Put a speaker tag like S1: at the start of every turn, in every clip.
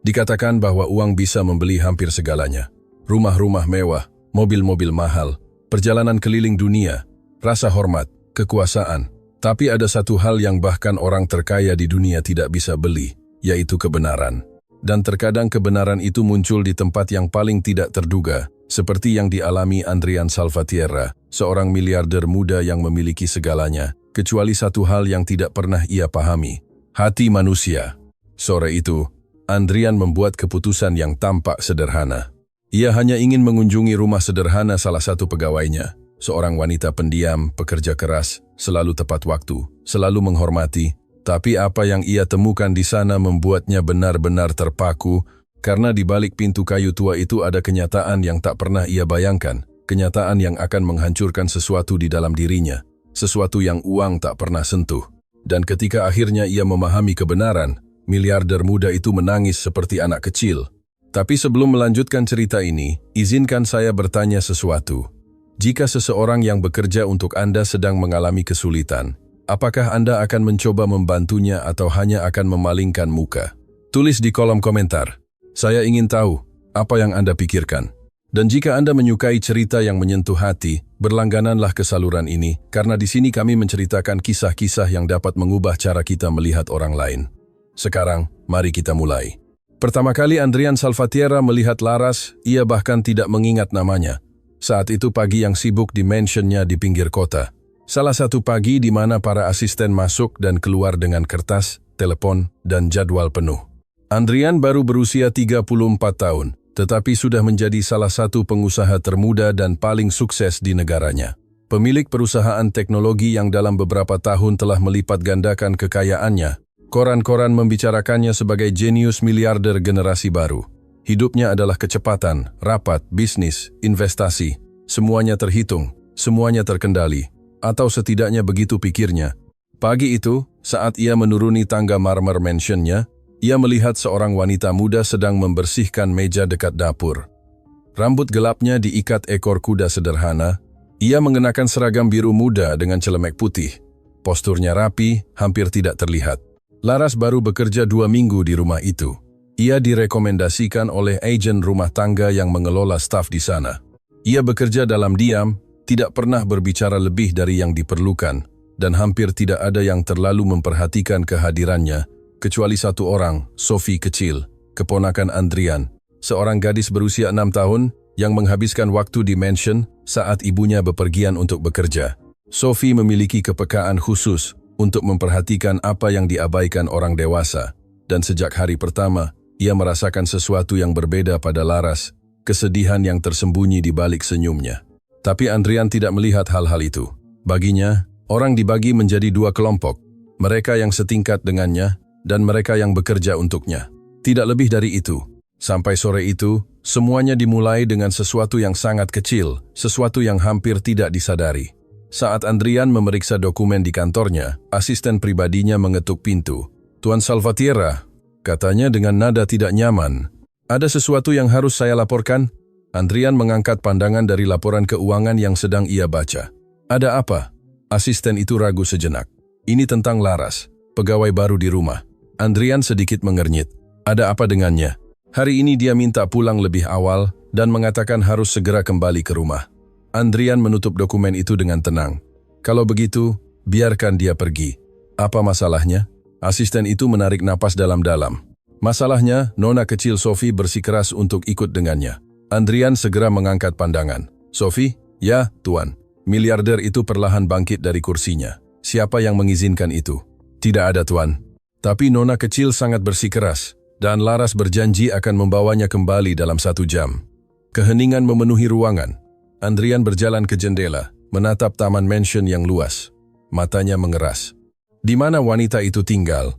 S1: Dikatakan bahwa uang bisa membeli hampir segalanya. Rumah-rumah mewah, mobil-mobil mahal, perjalanan keliling dunia, rasa hormat, kekuasaan. Tapi ada satu hal yang bahkan orang terkaya di dunia tidak bisa beli, yaitu kebenaran. Dan terkadang kebenaran itu muncul di tempat yang paling tidak terduga, seperti yang dialami Andrian Salvatierra, seorang miliarder muda yang memiliki segalanya, kecuali satu hal yang tidak pernah ia pahami, hati manusia. Sore itu, Andrian membuat keputusan yang tampak sederhana. Ia hanya ingin mengunjungi rumah sederhana salah satu pegawainya, seorang wanita pendiam, pekerja keras, selalu tepat waktu, selalu menghormati. Tapi apa yang ia temukan di sana membuatnya benar-benar terpaku, karena di balik pintu kayu tua itu ada kenyataan yang tak pernah ia bayangkan, kenyataan yang akan menghancurkan sesuatu di dalam dirinya, sesuatu yang uang tak pernah sentuh. Dan ketika akhirnya ia memahami kebenaran, miliarder muda itu menangis seperti anak kecil. Tapi sebelum melanjutkan cerita ini, izinkan saya bertanya sesuatu. Jika seseorang yang bekerja untuk Anda sedang mengalami kesulitan, apakah Anda akan mencoba membantunya atau hanya akan memalingkan muka? Tulis di kolom komentar. Saya ingin tahu apa yang Anda pikirkan. Dan jika Anda menyukai cerita yang menyentuh hati, berlanggananlah ke saluran ini, karena di sini kami menceritakan kisah-kisah yang dapat mengubah cara kita melihat orang lain. Sekarang, mari kita mulai. Pertama kali Andrian Salvatierra melihat Laras, ia bahkan tidak mengingat namanya. Saat itu pagi yang sibuk di mansionnya di pinggir kota. Salah satu pagi di mana para asisten masuk dan keluar dengan kertas, telepon, dan jadwal penuh. Andrian baru berusia 34 tahun, tetapi sudah menjadi salah satu pengusaha termuda dan paling sukses di negaranya. Pemilik perusahaan teknologi yang dalam beberapa tahun telah melipat gandakan kekayaannya. Koran-koran membicarakannya sebagai jenius miliarder generasi baru. Hidupnya adalah kecepatan, rapat, bisnis, investasi. Semuanya terhitung, semuanya terkendali. Atau setidaknya begitu pikirnya. Pagi itu, saat ia menuruni tangga marmer mansionnya, ia melihat seorang wanita muda sedang membersihkan meja dekat dapur. Rambut gelapnya diikat ekor kuda sederhana. Ia mengenakan seragam biru muda dengan celemek putih. Posturnya rapi, hampir tidak terlihat. Laras baru bekerja 2 minggu di rumah itu. Ia direkomendasikan oleh agen rumah tangga yang mengelola staf di sana. Ia bekerja dalam diam, tidak pernah berbicara lebih dari yang diperlukan, dan hampir tidak ada yang terlalu memperhatikan kehadirannya, kecuali satu orang, Sophie kecil, keponakan Andrian, seorang gadis berusia 6 tahun yang menghabiskan waktu di mansion saat ibunya bepergian untuk bekerja. Sophie memiliki kepekaan khusus untuk memperhatikan apa yang diabaikan orang dewasa, dan sejak hari pertama, ia merasakan sesuatu yang berbeda pada Laras, kesedihan yang tersembunyi di balik senyumnya. Tapi Andrian tidak melihat hal-hal itu. Baginya, orang dibagi menjadi 2 kelompok, mereka yang setingkat dengannya, dan mereka yang bekerja untuknya. Tidak lebih dari itu. Sampai sore itu, semuanya dimulai dengan sesuatu yang sangat kecil, sesuatu yang hampir tidak disadari. Saat Andrian memeriksa dokumen di kantornya, asisten pribadinya mengetuk pintu. "Tuan Salvatierra," katanya dengan nada tidak nyaman. "Ada sesuatu yang harus saya laporkan?" Andrian mengangkat pandangan dari laporan keuangan yang sedang ia baca. "Ada apa?" Asisten itu ragu sejenak. "Ini tentang Laras, pegawai baru di rumah." Andrian sedikit mengernyit. "Ada apa dengannya?" "Hari ini dia minta pulang lebih awal dan mengatakan harus segera kembali ke rumah." Andrian menutup dokumen itu dengan tenang. "Kalau begitu, biarkan dia pergi." "Apa masalahnya?" Asisten itu menarik napas dalam-dalam. "Masalahnya, nona kecil Sophie bersikeras untuk ikut dengannya." Andrian segera mengangkat pandangan. "Sophie?" "Ya, Tuan." Miliarder itu perlahan bangkit dari kursinya. "Siapa yang mengizinkan itu?" "Tidak ada, Tuan." "Tapi nona kecil sangat bersikeras, dan Laras berjanji akan membawanya kembali dalam 1 jam." Keheningan memenuhi ruangan. Andrian berjalan ke jendela, menatap taman mansion yang luas. Matanya mengeras. "Di mana wanita itu tinggal?"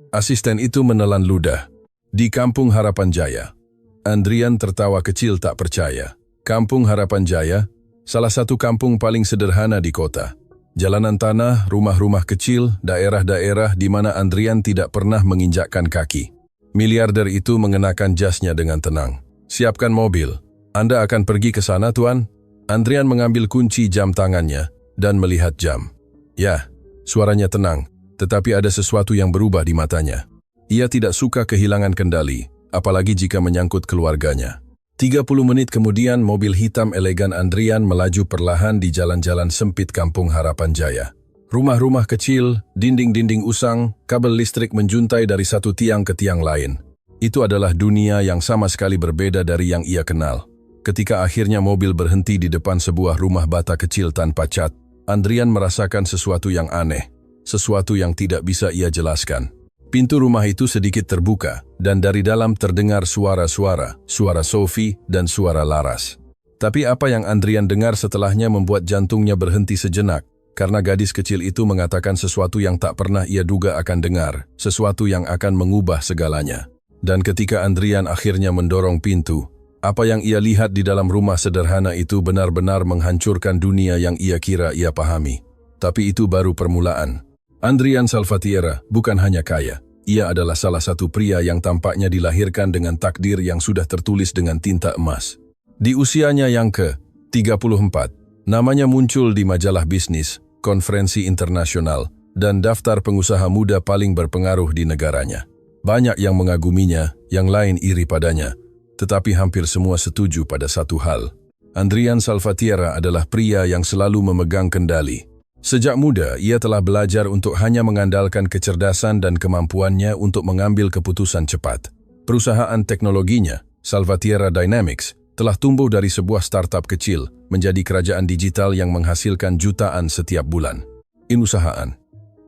S1: Asisten itu menelan ludah. "Di Kampung Harapan Jaya." Andrian tertawa kecil tak percaya. Kampung Harapan Jaya, salah satu kampung paling sederhana di kota. Jalanan tanah, rumah-rumah kecil, daerah-daerah di mana Andrian tidak pernah menginjakkan kaki. Miliarder itu mengenakan jasnya dengan tenang. "Siapkan mobil. Anda akan pergi ke sana, Tuan?" Andrian mengambil kunci jam tangannya dan melihat jam. "Ya." Suaranya tenang, tetapi ada sesuatu yang berubah di matanya. Ia tidak suka kehilangan kendali. apalagi jika menyangkut keluarganya. 30 menit kemudian mobil hitam elegan Andrian melaju perlahan di jalan-jalan sempit Kampung Harapan Jaya. Rumah-rumah kecil, dinding-dinding usang, kabel listrik menjuntai dari satu tiang ke tiang lain. Itu adalah dunia yang sama sekali berbeda dari yang ia kenal. Ketika akhirnya mobil berhenti di depan sebuah rumah bata kecil tanpa cat, Andrian merasakan sesuatu yang aneh, sesuatu yang tidak bisa ia jelaskan. Pintu rumah itu sedikit terbuka, dan dari dalam terdengar suara-suara, suara Sophie dan suara Laras. Tapi apa yang Andrian dengar setelahnya membuat jantungnya berhenti sejenak, karena gadis kecil itu mengatakan sesuatu yang tak pernah ia duga akan dengar, sesuatu yang akan mengubah segalanya. Dan ketika Andrian akhirnya mendorong pintu, apa yang ia lihat di dalam rumah sederhana itu benar-benar menghancurkan dunia yang ia kira ia pahami. Tapi itu baru permulaan. Andrian Salvatierra bukan hanya kaya. Ia adalah salah satu pria yang tampaknya dilahirkan dengan takdir yang sudah tertulis dengan tinta emas. Di usianya yang ke-34, namanya muncul di majalah bisnis, konferensi internasional, dan daftar pengusaha muda paling berpengaruh di negaranya. Banyak yang mengaguminya, yang lain iri padanya. Tetapi hampir semua setuju pada satu hal. Andrian Salvatierra adalah pria yang selalu memegang kendali. Sejak muda, ia telah belajar untuk hanya mengandalkan kecerdasan dan kemampuannya untuk mengambil keputusan cepat. Perusahaan teknologinya, Salvatierra Dynamics, telah tumbuh dari sebuah startup kecil menjadi kerajaan digital yang menghasilkan jutaan setiap bulan.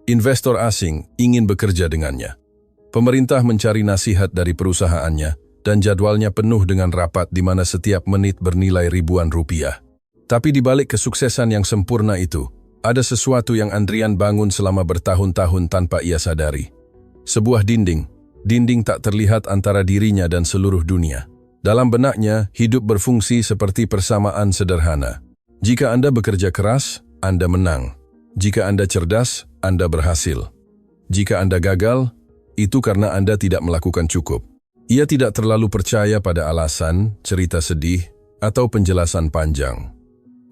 S1: Investor asing ingin bekerja dengannya. Pemerintah mencari nasihat dari perusahaannya, dan jadwalnya penuh dengan rapat di mana setiap menit bernilai ribuan rupiah. Tapi di balik kesuksesan yang sempurna itu, ada sesuatu yang Andrian bangun selama bertahun-tahun tanpa ia sadari. Sebuah dinding tak terlihat antara dirinya dan seluruh dunia. Dalam benaknya, hidup berfungsi seperti persamaan sederhana. Jika Anda bekerja keras, Anda menang. Jika Anda cerdas, Anda berhasil. Jika Anda gagal, itu karena Anda tidak melakukan cukup. Ia tidak terlalu percaya pada alasan, cerita sedih, atau penjelasan panjang.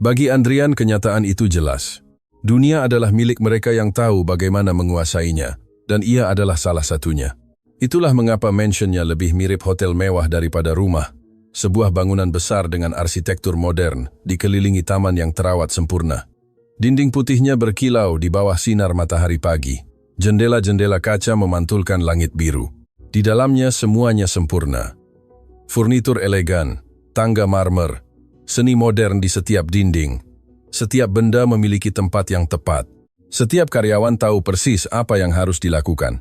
S1: Bagi Andrian, kenyataan itu jelas. Dunia adalah milik mereka yang tahu bagaimana menguasainya, dan ia adalah salah satunya. Itulah mengapa mansionnya lebih mirip hotel mewah daripada rumah. Sebuah bangunan besar dengan arsitektur modern, dikelilingi taman yang terawat sempurna. Dinding putihnya berkilau di bawah sinar matahari pagi. Jendela-jendela kaca memantulkan langit biru. Di dalamnya semuanya sempurna. Furnitur elegan, tangga marmer, seni modern di setiap dinding. Setiap benda memiliki tempat yang tepat. Setiap karyawan tahu persis apa yang harus dilakukan.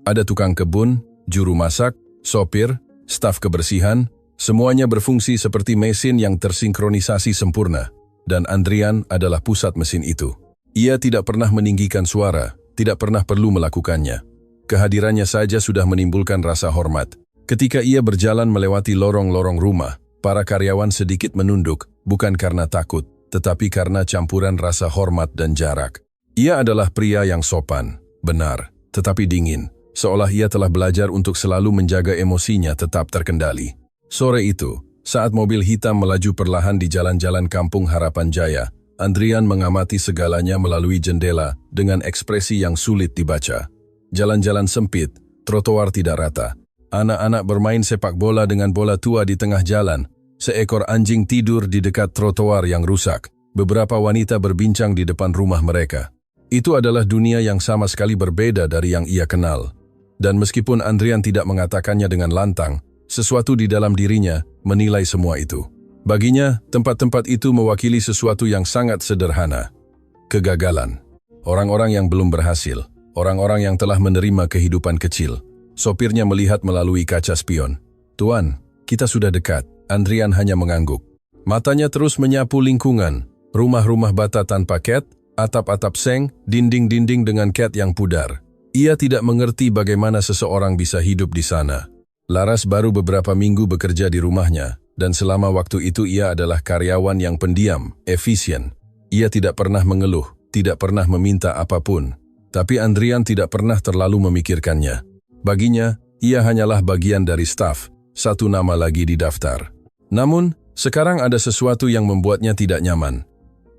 S1: Ada tukang kebun, juru masak, sopir, staf kebersihan, semuanya berfungsi seperti mesin yang tersinkronisasi sempurna. Dan Andrian adalah pusat mesin itu. Ia tidak pernah meninggikan suara, tidak pernah perlu melakukannya. Kehadirannya saja sudah menimbulkan rasa hormat. Ketika ia berjalan melewati lorong-lorong rumah, para karyawan sedikit menunduk, bukan karena takut, tetapi karena campuran rasa hormat dan jarak. Ia adalah pria yang sopan, benar, tetapi dingin, seolah ia telah belajar untuk selalu menjaga emosinya tetap terkendali. Sore itu, saat mobil hitam melaju perlahan di jalan-jalan Kampung Harapan Jaya, Andrian mengamati segalanya melalui jendela dengan ekspresi yang sulit dibaca. Jalan-jalan sempit, trotoar tidak rata. Anak-anak bermain sepak bola dengan bola tua di tengah jalan. Seekor anjing tidur di dekat trotoar yang rusak. Beberapa wanita berbincang di depan rumah mereka. Itu adalah dunia yang sama sekali berbeda dari yang ia kenal. Dan meskipun Andrian tidak mengatakannya dengan lantang, sesuatu di dalam dirinya menilai semua itu. Baginya, tempat-tempat itu mewakili sesuatu yang sangat sederhana. Kegagalan. Orang-orang yang belum berhasil. Orang-orang yang telah menerima kehidupan kecil. Sopirnya melihat melalui kaca spion. "Tuan, kita sudah dekat." Andrian hanya mengangguk. Matanya terus menyapu lingkungan. Rumah-rumah bata tanpa cat, atap-atap seng, dinding-dinding dengan cat yang pudar. Ia tidak mengerti bagaimana seseorang bisa hidup di sana. Laras baru beberapa minggu bekerja di rumahnya, dan selama waktu itu ia adalah karyawan yang pendiam, efisien. Ia tidak pernah mengeluh, tidak pernah meminta apapun. Tapi Andrian tidak pernah terlalu memikirkannya. Baginya, ia hanyalah bagian dari staf, satu nama lagi di daftar. Namun, sekarang ada sesuatu yang membuatnya tidak nyaman.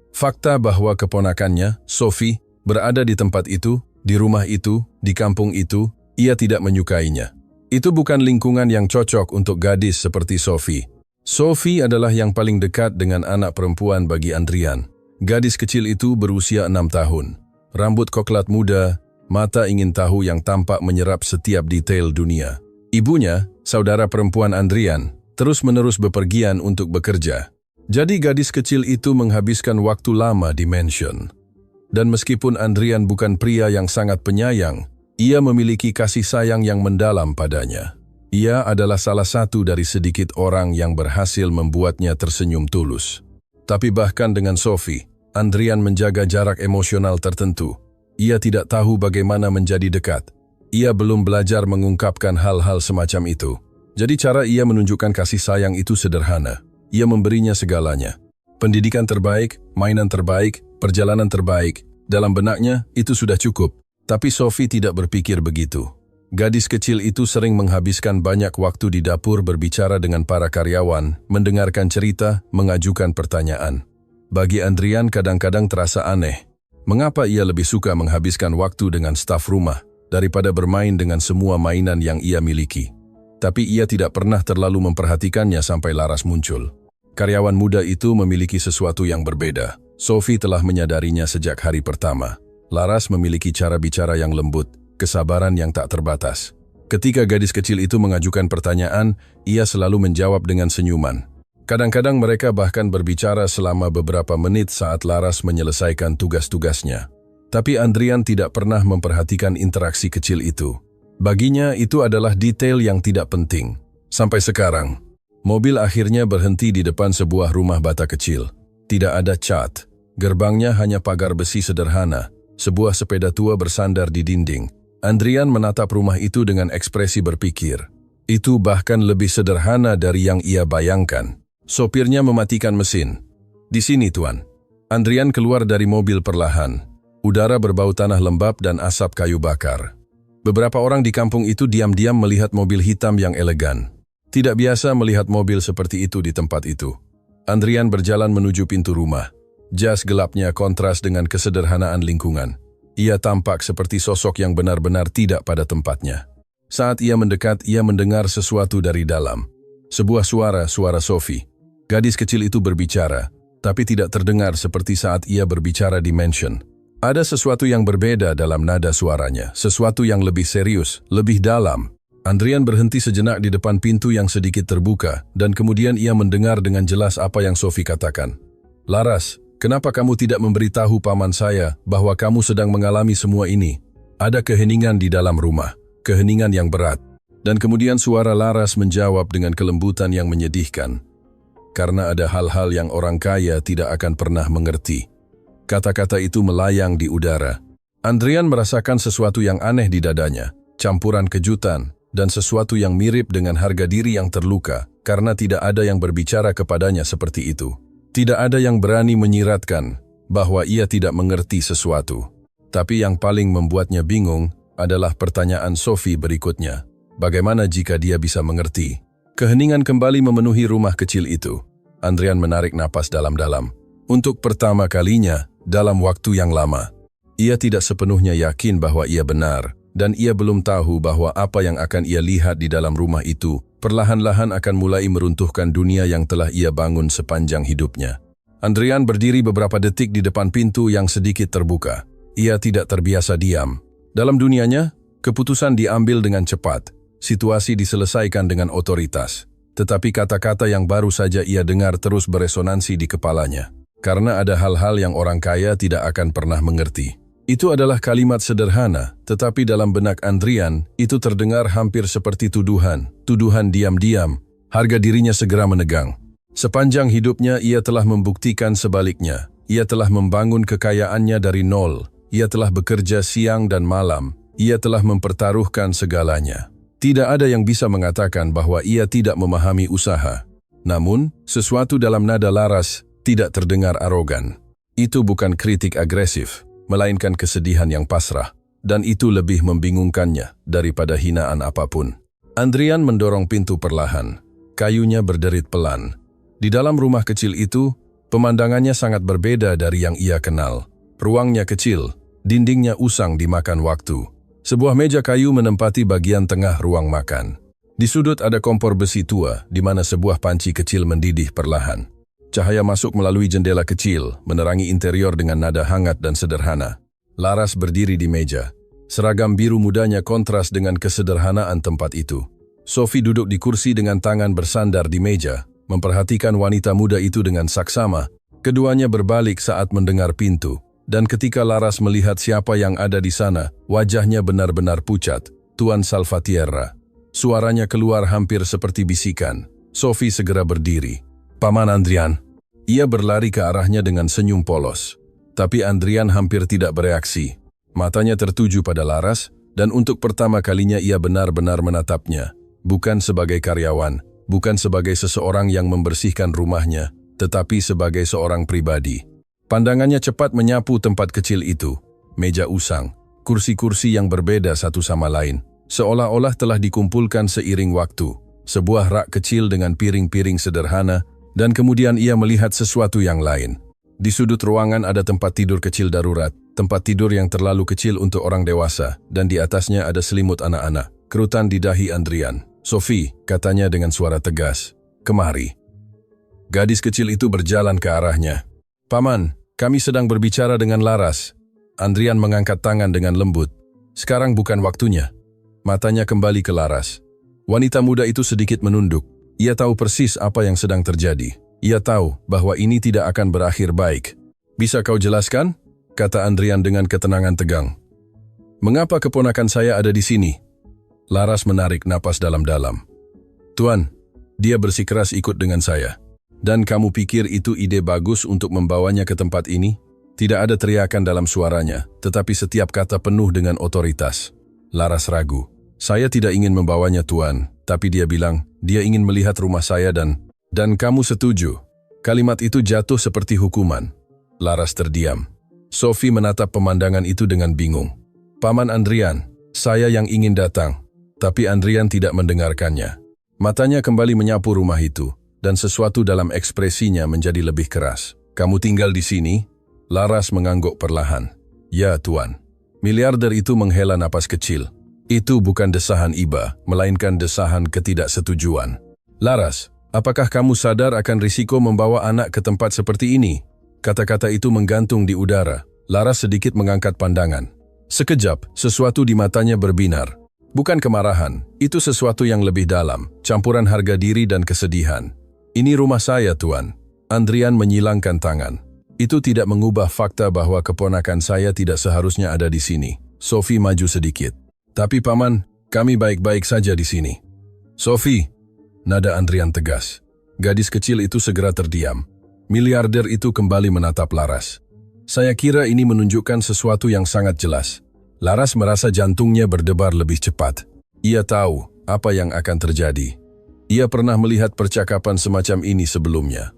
S1: Fakta bahwa keponakannya, Sophie, berada di tempat itu, di rumah itu, di kampung itu, ia tidak menyukainya. Itu bukan lingkungan yang cocok untuk gadis seperti Sophie. Sophie adalah yang paling dekat dengan anak perempuan bagi Andrian. Gadis kecil itu berusia 6 tahun. Rambut koklat muda, mata ingin tahu yang tampak menyerap setiap detail dunia. Ibunya, saudara perempuan Andrian, terus-menerus bepergian untuk bekerja. Jadi gadis kecil itu menghabiskan waktu lama di mansion. Dan meskipun Andrian bukan pria yang sangat penyayang, ia memiliki kasih sayang yang mendalam padanya. Ia adalah salah satu dari sedikit orang yang berhasil membuatnya tersenyum tulus. Tapi bahkan dengan Sophie, Andrian menjaga jarak emosional tertentu. Ia tidak tahu bagaimana menjadi dekat. Ia belum belajar mengungkapkan hal-hal semacam itu. Jadi cara ia menunjukkan kasih sayang itu sederhana. Ia memberinya segalanya. Pendidikan terbaik, mainan terbaik, perjalanan terbaik. Dalam benaknya, itu sudah cukup. Tapi Sophie tidak berpikir begitu. Gadis kecil itu sering menghabiskan banyak waktu di dapur berbicara dengan para karyawan, mendengarkan cerita, mengajukan pertanyaan. Bagi Andrian kadang-kadang terasa aneh. Mengapa ia lebih suka menghabiskan waktu dengan staf rumah daripada bermain dengan semua mainan yang ia miliki? Tapi ia tidak pernah terlalu memperhatikannya sampai Laras muncul. Karyawan muda itu memiliki sesuatu yang berbeda. Sophie telah menyadarinya sejak hari pertama. Laras memiliki cara bicara yang lembut, kesabaran yang tak terbatas. Ketika gadis kecil itu mengajukan pertanyaan, ia selalu menjawab dengan senyuman. Kadang-kadang mereka bahkan berbicara selama beberapa menit saat Laras menyelesaikan tugas-tugasnya. Tapi Andrian tidak pernah memperhatikan interaksi kecil itu. Baginya itu adalah detail yang tidak penting. Sampai sekarang, mobil akhirnya berhenti di depan sebuah rumah bata kecil. Tidak ada cat, gerbangnya hanya pagar besi sederhana. Sebuah sepeda tua bersandar di dinding. Andrian menatap rumah itu dengan ekspresi berpikir. Itu bahkan lebih sederhana dari yang ia bayangkan. Sopirnya mematikan mesin. Di sini, Tuan. Andrian keluar dari mobil perlahan. Udara berbau tanah lembab dan asap kayu bakar. Beberapa orang di kampung itu diam-diam melihat mobil hitam yang elegan. Tidak biasa melihat mobil seperti itu di tempat itu. Andrian berjalan menuju pintu rumah. Jas gelapnya kontras dengan kesederhanaan lingkungan. Ia tampak seperti sosok yang benar-benar tidak pada tempatnya. Saat ia mendekat, ia mendengar sesuatu dari dalam. Sebuah suara Sophie. Gadis kecil itu berbicara, tapi tidak terdengar seperti saat ia berbicara di mansion. Ada sesuatu yang berbeda dalam nada suaranya, sesuatu yang lebih serius, lebih dalam. Andrian berhenti sejenak di depan pintu yang sedikit terbuka, dan kemudian ia mendengar dengan jelas apa yang Sophie katakan. Laras, kenapa kamu tidak memberitahu paman saya bahwa kamu sedang mengalami semua ini? Ada keheningan di dalam rumah, keheningan yang berat. Dan kemudian suara Laras menjawab dengan kelembutan yang menyedihkan. Karena ada hal-hal yang orang kaya tidak akan pernah mengerti. Kata-kata itu melayang di udara. Andrian merasakan sesuatu yang aneh di dadanya, campuran kejutan, dan sesuatu yang mirip dengan harga diri yang terluka, karena tidak ada yang berbicara kepadanya seperti itu. Tidak ada yang berani menyiratkan bahwa ia tidak mengerti sesuatu. Tapi yang paling membuatnya bingung adalah pertanyaan Sophie berikutnya. Bagaimana jika dia bisa mengerti? Keheningan kembali memenuhi rumah kecil itu. Andrian menarik napas dalam-dalam. Untuk pertama kalinya dalam waktu yang lama, ia tidak sepenuhnya yakin bahwa ia benar, dan ia belum tahu bahwa apa yang akan ia lihat di dalam rumah itu perlahan-lahan akan mulai meruntuhkan dunia yang telah ia bangun sepanjang hidupnya. Andrian berdiri beberapa detik di depan pintu yang sedikit terbuka. Ia tidak terbiasa diam. Dalam dunianya, keputusan diambil dengan cepat. Situasi diselesaikan dengan otoritas. Tetapi kata-kata yang baru saja ia dengar terus beresonansi di kepalanya. Karena ada hal-hal yang orang kaya tidak akan pernah mengerti. Itu adalah kalimat sederhana, tetapi dalam benak Andrian, itu terdengar hampir seperti tuduhan. Tuduhan diam-diam, harga dirinya segera menegang. Sepanjang hidupnya ia telah membuktikan sebaliknya. Ia telah membangun kekayaannya dari nol. Ia telah bekerja siang dan malam. Ia telah mempertaruhkan segalanya. Tidak ada yang bisa mengatakan bahwa ia tidak memahami usaha. Namun, sesuatu dalam nada Laras tidak terdengar arogan. Itu bukan kritik agresif, melainkan kesedihan yang pasrah. Dan itu lebih membingungkannya daripada hinaan apapun. Andrian mendorong pintu perlahan. Kayunya berderit pelan. Di dalam rumah kecil itu, pemandangannya sangat berbeda dari yang ia kenal. Ruangnya kecil, dindingnya usang dimakan waktu. Sebuah meja kayu menempati bagian tengah ruang makan. Di sudut ada kompor besi tua, di mana sebuah panci kecil mendidih perlahan. Cahaya masuk melalui jendela kecil, menerangi interior dengan nada hangat dan sederhana. Laras berdiri di meja. Seragam biru mudanya kontras dengan kesederhanaan tempat itu. Sophie duduk di kursi dengan tangan bersandar di meja, memperhatikan wanita muda itu dengan saksama. Keduanya berbalik saat mendengar pintu. Dan ketika Laras melihat siapa yang ada di sana, wajahnya benar-benar pucat. Tuan Salvatierra. Suaranya keluar hampir seperti bisikan. Sophie segera berdiri. Paman Andrian. Ia berlari ke arahnya dengan senyum polos. Tapi Andrian hampir tidak bereaksi. Matanya tertuju pada Laras, dan untuk pertama kalinya ia benar-benar menatapnya. Bukan sebagai karyawan, bukan sebagai seseorang yang membersihkan rumahnya, tetapi sebagai seorang pribadi. Pandangannya cepat menyapu tempat kecil itu. Meja usang, kursi-kursi yang berbeda satu sama lain. Seolah-olah telah dikumpulkan seiring waktu. Sebuah rak kecil dengan piring-piring sederhana, dan kemudian ia melihat sesuatu yang lain. Di sudut ruangan ada tempat tidur kecil darurat, tempat tidur yang terlalu kecil untuk orang dewasa, dan di atasnya ada selimut anak-anak. Kerutan di dahi Andrian. Sophie, katanya dengan suara tegas, kemari. Gadis kecil itu berjalan ke arahnya. Paman, kami sedang berbicara dengan Laras. Andrian mengangkat tangan dengan lembut. Sekarang bukan waktunya. Matanya kembali ke Laras. Wanita muda itu sedikit menunduk. Ia tahu persis apa yang sedang terjadi. Ia tahu bahwa ini tidak akan berakhir baik. Bisa kau jelaskan? Kata Andrian dengan ketenangan tegang. Mengapa keponakan saya ada di sini? Laras menarik napas dalam-dalam. Tuan, dia bersikeras ikut dengan saya. Dan kamu pikir itu ide bagus untuk membawanya ke tempat ini? Tidak ada teriakan dalam suaranya, tetapi setiap kata penuh dengan otoritas. Laras ragu. Saya tidak ingin membawanya, Tuan, tapi dia bilang, dia ingin melihat rumah saya dan kamu setuju. Kalimat itu jatuh seperti hukuman. Laras terdiam. Sophie menatap pemandangan itu dengan bingung. Paman Andrian, saya yang ingin datang, tapi Andrian tidak mendengarkannya. Matanya kembali menyapu rumah itu, dan sesuatu dalam ekspresinya menjadi lebih keras. Kamu tinggal di sini? Laras mengangguk perlahan. Ya, Tuan. Miliarder itu menghela napas kecil. Itu bukan desahan iba, melainkan desahan ketidaksetujuan. Laras, apakah kamu sadar akan risiko membawa anak ke tempat seperti ini? Kata-kata itu menggantung di udara. Laras sedikit mengangkat pandangan. Sekejap, sesuatu di matanya berbinar. Bukan kemarahan, itu sesuatu yang lebih dalam, campuran harga diri dan kesedihan. Ini rumah saya, Tuan. Andrian menyilangkan tangan. Itu tidak mengubah fakta bahwa keponakan saya tidak seharusnya ada di sini. Sophie maju sedikit. Tapi Paman, kami baik-baik saja di sini. Sophie, nada Andrian tegas. Gadis kecil itu segera terdiam. Miliarder itu kembali menatap Laras. Saya kira ini menunjukkan sesuatu yang sangat jelas. Laras merasa jantungnya berdebar lebih cepat. Ia tahu apa yang akan terjadi. Ia pernah melihat percakapan semacam ini sebelumnya.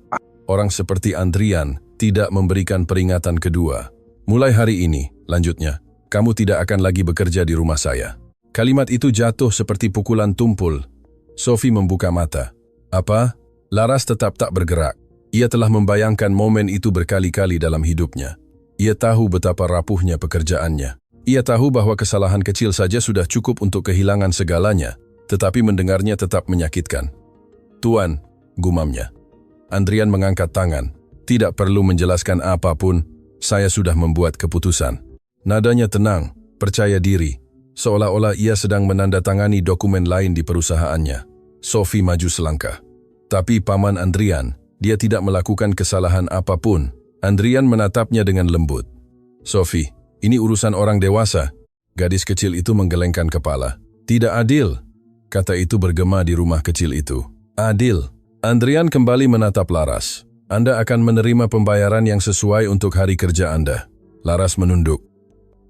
S1: Orang seperti Andrian tidak memberikan peringatan kedua. Mulai hari ini, lanjutnya, kamu tidak akan lagi bekerja di rumah saya. Kalimat itu jatuh seperti pukulan tumpul. Sophie membuka mata. Apa? Laras tetap tak bergerak. Ia telah membayangkan momen itu berkali-kali dalam hidupnya. Ia tahu betapa rapuhnya pekerjaannya. Ia tahu bahwa kesalahan kecil saja sudah cukup untuk kehilangan segalanya, tetapi mendengarnya tetap menyakitkan. Tuan, gumamnya. Andrian mengangkat tangan. Tidak perlu menjelaskan apapun, saya sudah membuat keputusan. Nadanya tenang, percaya diri, seolah-olah ia sedang menandatangani dokumen lain di perusahaannya. Sophie maju selangkah. Tapi Paman Andrian, dia tidak melakukan kesalahan apapun. Andrian menatapnya dengan lembut. Sophie, ini urusan orang dewasa. Gadis kecil itu menggelengkan kepala. Tidak adil, kata itu bergema di rumah kecil itu. Adil. Andrian kembali menatap Laras. Anda akan menerima pembayaran yang sesuai untuk hari kerja Anda. Laras menunduk.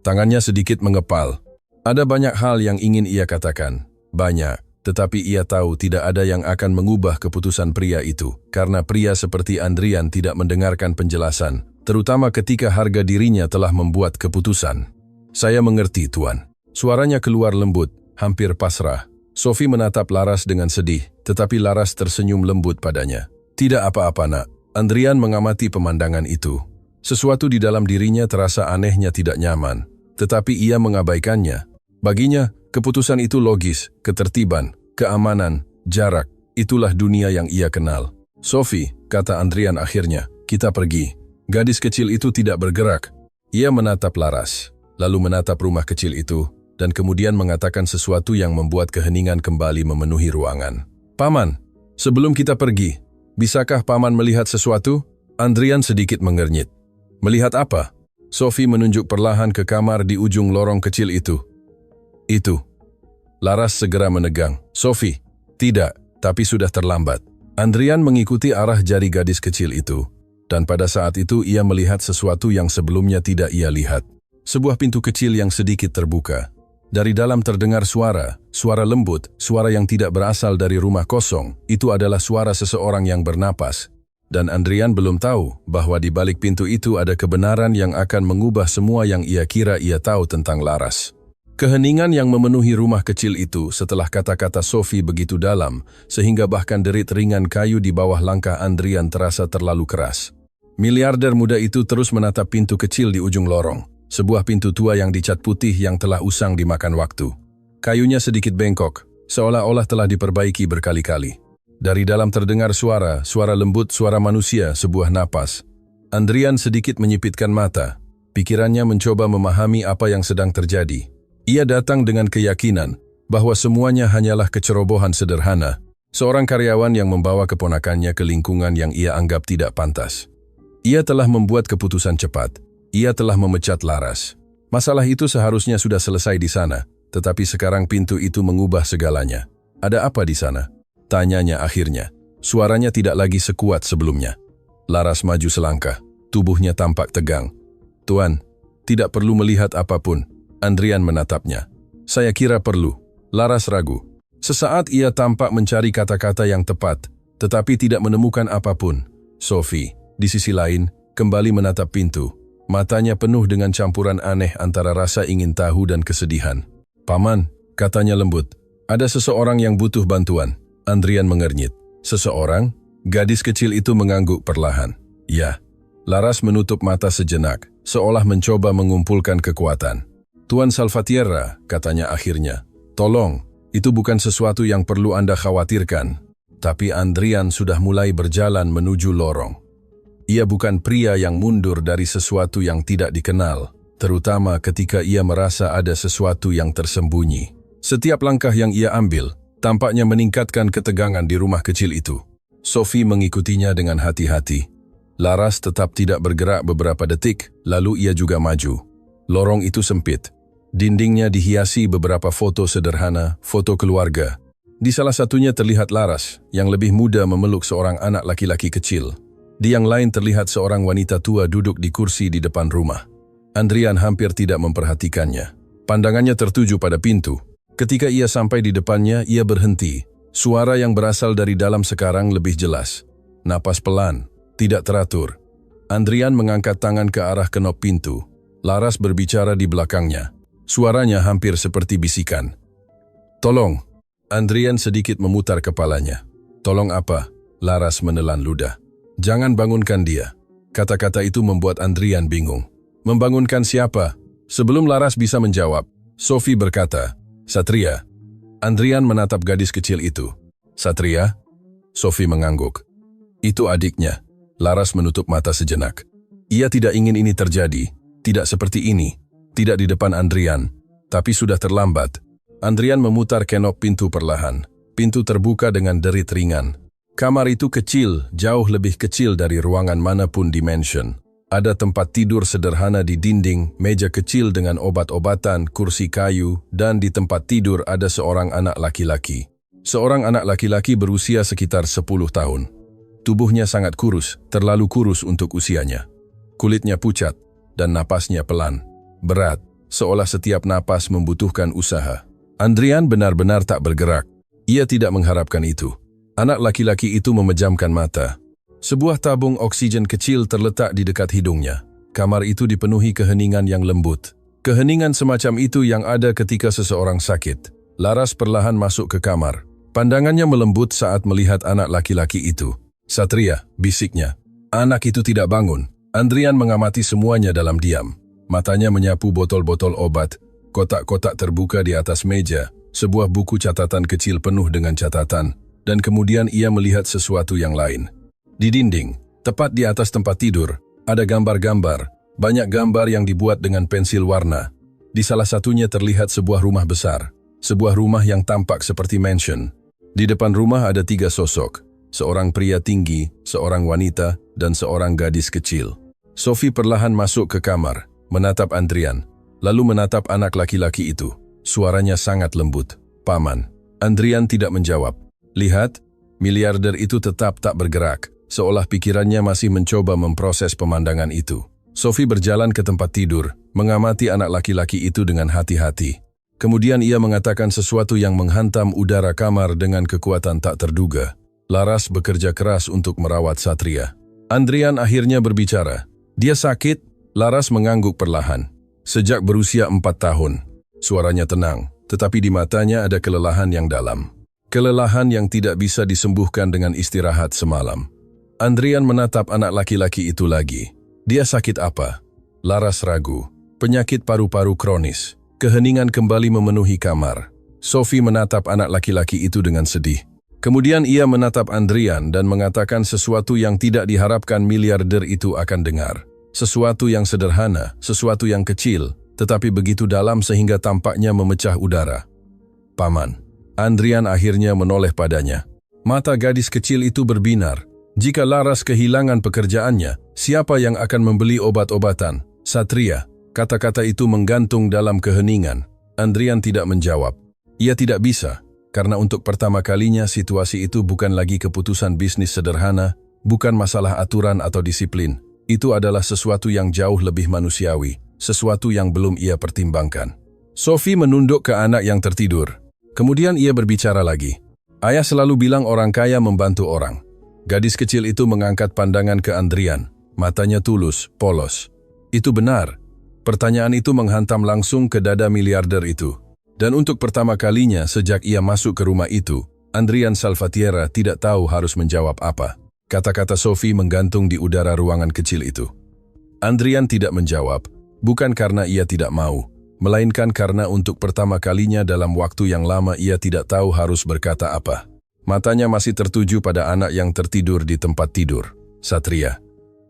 S1: Tangannya sedikit mengepal. Ada banyak hal yang ingin ia katakan. Banyak. Tetapi ia tahu tidak ada yang akan mengubah keputusan pria itu. Karena pria seperti Andrian tidak mendengarkan penjelasan. Terutama ketika harga dirinya telah membuat keputusan. Saya mengerti, Tuan. Suaranya keluar lembut, hampir pasrah. Sophie menatap Laras dengan sedih. Tetapi Laras tersenyum lembut padanya. Tidak apa-apa, nak. Andrian mengamati pemandangan itu. Sesuatu di dalam dirinya terasa anehnya tidak nyaman. Tetapi ia mengabaikannya. Baginya, keputusan itu logis, ketertiban. keamanan, jarak. Itulah dunia yang ia kenal. "Sophie," kata Andrian akhirnya, "kita pergi." Gadis kecil itu tidak bergerak. Ia menatap Laras, lalu menatap rumah kecil itu, dan kemudian mengatakan sesuatu yang membuat keheningan kembali memenuhi ruangan. "Paman, sebelum kita pergi, bisakah Paman melihat sesuatu?" Andrian sedikit mengernyit. "Melihat apa?" Sophie menunjuk perlahan ke kamar di ujung lorong kecil itu. "Itu." Laras segera menegang. "Sophie, tidak, tapi sudah terlambat." Andrian mengikuti arah jari gadis kecil itu, dan pada saat itu ia melihat sesuatu yang sebelumnya tidak ia lihat. Sebuah pintu kecil yang sedikit terbuka. Dari dalam terdengar suara lembut, suara yang tidak berasal dari rumah kosong. Itu adalah suara seseorang yang bernapas. Dan Andrian belum tahu bahwa di balik pintu itu ada kebenaran yang akan mengubah semua yang ia kira ia tahu tentang Laras. Keheningan yang memenuhi rumah kecil itu setelah kata-kata Sophie begitu dalam, sehingga bahkan derit ringan kayu di bawah langkah Andrian terasa terlalu keras. Miliarder muda itu terus menatap pintu kecil di ujung lorong. Sebuah pintu tua yang dicat putih yang telah usang dimakan waktu. Kayunya sedikit bengkok, seolah-olah telah diperbaiki berkali-kali. Dari dalam terdengar suara lembut, suara manusia, sebuah napas. Andrian sedikit menyipitkan mata. Pikirannya mencoba memahami apa yang sedang terjadi. Ia datang dengan keyakinan bahwa semuanya hanyalah kecerobohan sederhana. Seorang karyawan yang membawa keponakannya ke lingkungan yang ia anggap tidak pantas. Ia telah membuat keputusan cepat. Ia telah memecat Laras. Masalah itu seharusnya sudah selesai di sana, tetapi sekarang pintu itu mengubah segalanya. "Ada apa di sana?" tanyanya akhirnya. Suaranya tidak lagi sekuat sebelumnya. Laras maju selangkah. Tubuhnya tampak tegang. "Tuan, tidak perlu melihat apapun." Andrian menatapnya. "Saya kira perlu." Laras ragu. Sesaat ia tampak mencari kata-kata yang tepat, tetapi tidak menemukan apapun. Sophie, di sisi lain, kembali menatap pintu. Matanya penuh dengan campuran aneh antara rasa ingin tahu dan kesedihan. "Paman," katanya lembut, "ada seseorang yang butuh bantuan." Andrian mengernyit. "Seseorang?" Gadis kecil itu mengangguk perlahan. "Ya." Laras menutup mata sejenak, seolah mencoba mengumpulkan kekuatan. "Tuan Salvatierra," katanya akhirnya, "tolong, itu bukan sesuatu yang perlu Anda khawatirkan." Tapi Andrian sudah mulai berjalan menuju lorong. Ia bukan pria yang mundur dari sesuatu yang tidak dikenal, terutama ketika ia merasa ada sesuatu yang tersembunyi. Setiap langkah yang ia ambil, tampaknya meningkatkan ketegangan di rumah kecil itu. Sophie mengikutinya dengan hati-hati. Laras tetap tidak bergerak beberapa detik, lalu ia juga maju. Lorong itu sempit. Dindingnya dihiasi beberapa foto sederhana, foto keluarga. Di salah satunya terlihat Laras, yang lebih muda memeluk seorang anak laki-laki kecil. Di yang lain terlihat seorang wanita tua duduk di kursi di depan rumah. Andrian hampir tidak memperhatikannya. Pandangannya tertuju pada pintu. Ketika ia sampai di depannya, ia berhenti. Suara yang berasal dari dalam sekarang lebih jelas. Napas pelan, tidak teratur. Andrian mengangkat tangan ke arah kenop pintu. Laras berbicara di belakangnya. Suaranya hampir seperti bisikan. "Tolong." Andrian sedikit memutar kepalanya. "Tolong apa?" Laras menelan ludah. "Jangan bangunkan dia." Kata-kata itu membuat Andrian bingung. "Membangunkan siapa?" Sebelum Laras bisa menjawab, Sophie berkata, "Satria." Andrian menatap gadis kecil itu. "Satria?" Sophie mengangguk. "Itu adiknya." Laras menutup mata sejenak. Ia tidak ingin ini terjadi. Tidak seperti ini. Tidak di depan Andrian, tapi sudah terlambat. Andrian memutar kenop pintu perlahan. Pintu terbuka dengan derit ringan. Kamar itu kecil, jauh lebih kecil dari ruangan manapun di mansion. Ada tempat tidur sederhana di dinding, meja kecil dengan obat-obatan, kursi kayu, dan di tempat tidur ada seorang anak laki-laki. Seorang anak laki-laki berusia sekitar 10 tahun. Tubuhnya sangat kurus, terlalu kurus untuk usianya. Kulitnya pucat, dan napasnya pelan. Berat, seolah setiap napas membutuhkan usaha. Andrian benar-benar tak bergerak. Ia tidak mengharapkan itu. Anak laki-laki itu memejamkan mata. Sebuah tabung oksigen kecil terletak di dekat hidungnya. Kamar itu dipenuhi keheningan yang lembut. Keheningan semacam itu yang ada ketika seseorang sakit. Laras perlahan masuk ke kamar. Pandangannya melembut saat melihat anak laki-laki itu. "Satria," bisiknya. Anak itu tidak bangun. Andrian mengamati semuanya dalam diam. Matanya menyapu botol-botol obat, kotak-kotak terbuka di atas meja, sebuah buku catatan kecil penuh dengan catatan, dan kemudian ia melihat sesuatu yang lain. Di dinding, tepat di atas tempat tidur, ada gambar-gambar, banyak gambar yang dibuat dengan pensil warna. Di salah satunya terlihat sebuah rumah besar, sebuah rumah yang tampak seperti mansion. Di depan rumah ada 3 sosok, seorang pria tinggi, seorang wanita, dan seorang gadis kecil. Sophie perlahan masuk ke kamar, menatap Andrian, lalu menatap anak laki-laki itu. Suaranya sangat lembut. "Paman." Andrian tidak menjawab. "Lihat," miliarder itu tetap tak bergerak, seolah pikirannya masih mencoba memproses pemandangan itu. Sophie berjalan ke tempat tidur, mengamati anak laki-laki itu dengan hati-hati. Kemudian ia mengatakan sesuatu yang menghantam udara kamar dengan kekuatan tak terduga. Laras bekerja keras untuk merawat Satria. Andrian akhirnya berbicara. "Dia sakit?" Laras mengangguk perlahan. "Sejak berusia 4 tahun. Suaranya tenang, tetapi di matanya ada kelelahan yang dalam. Kelelahan yang tidak bisa disembuhkan dengan istirahat semalam." Andrian menatap anak laki-laki itu lagi. "Dia sakit apa?" Laras ragu. "Penyakit paru-paru kronis." Keheningan kembali memenuhi kamar. Sophie menatap anak laki-laki itu dengan sedih. Kemudian ia menatap Andrian dan mengatakan sesuatu yang tidak diharapkan miliarder itu akan dengar. Sesuatu yang sederhana, sesuatu yang kecil, tetapi begitu dalam sehingga tampaknya memecah udara. "Paman." Andrian akhirnya menoleh padanya. Mata gadis kecil itu berbinar. Jika Laras kehilangan pekerjaannya, siapa yang akan membeli obat-obatan? Satria. Kata-kata itu menggantung dalam keheningan. Andrian tidak menjawab. Ia tidak bisa, karena untuk pertama kalinya situasi itu bukan lagi keputusan bisnis sederhana, bukan masalah aturan atau disiplin. Itu adalah sesuatu yang jauh lebih manusiawi, sesuatu yang belum ia pertimbangkan. Sophie menunduk ke anak yang tertidur. Kemudian ia berbicara lagi. "Ayah selalu bilang orang kaya membantu orang." Gadis kecil itu mengangkat pandangan ke Andrian. Matanya tulus, polos. "Itu benar." Pertanyaan itu menghantam langsung ke dada miliarder itu. Dan untuk pertama kalinya sejak ia masuk ke rumah itu, Andrian Salvatierra tidak tahu harus menjawab apa. Kata-kata Sophie menggantung di udara ruangan kecil itu. Andrian tidak menjawab, bukan karena ia tidak mau, melainkan karena untuk pertama kalinya dalam waktu yang lama ia tidak tahu harus berkata apa. Matanya masih tertuju pada anak yang tertidur di tempat tidur, Satria.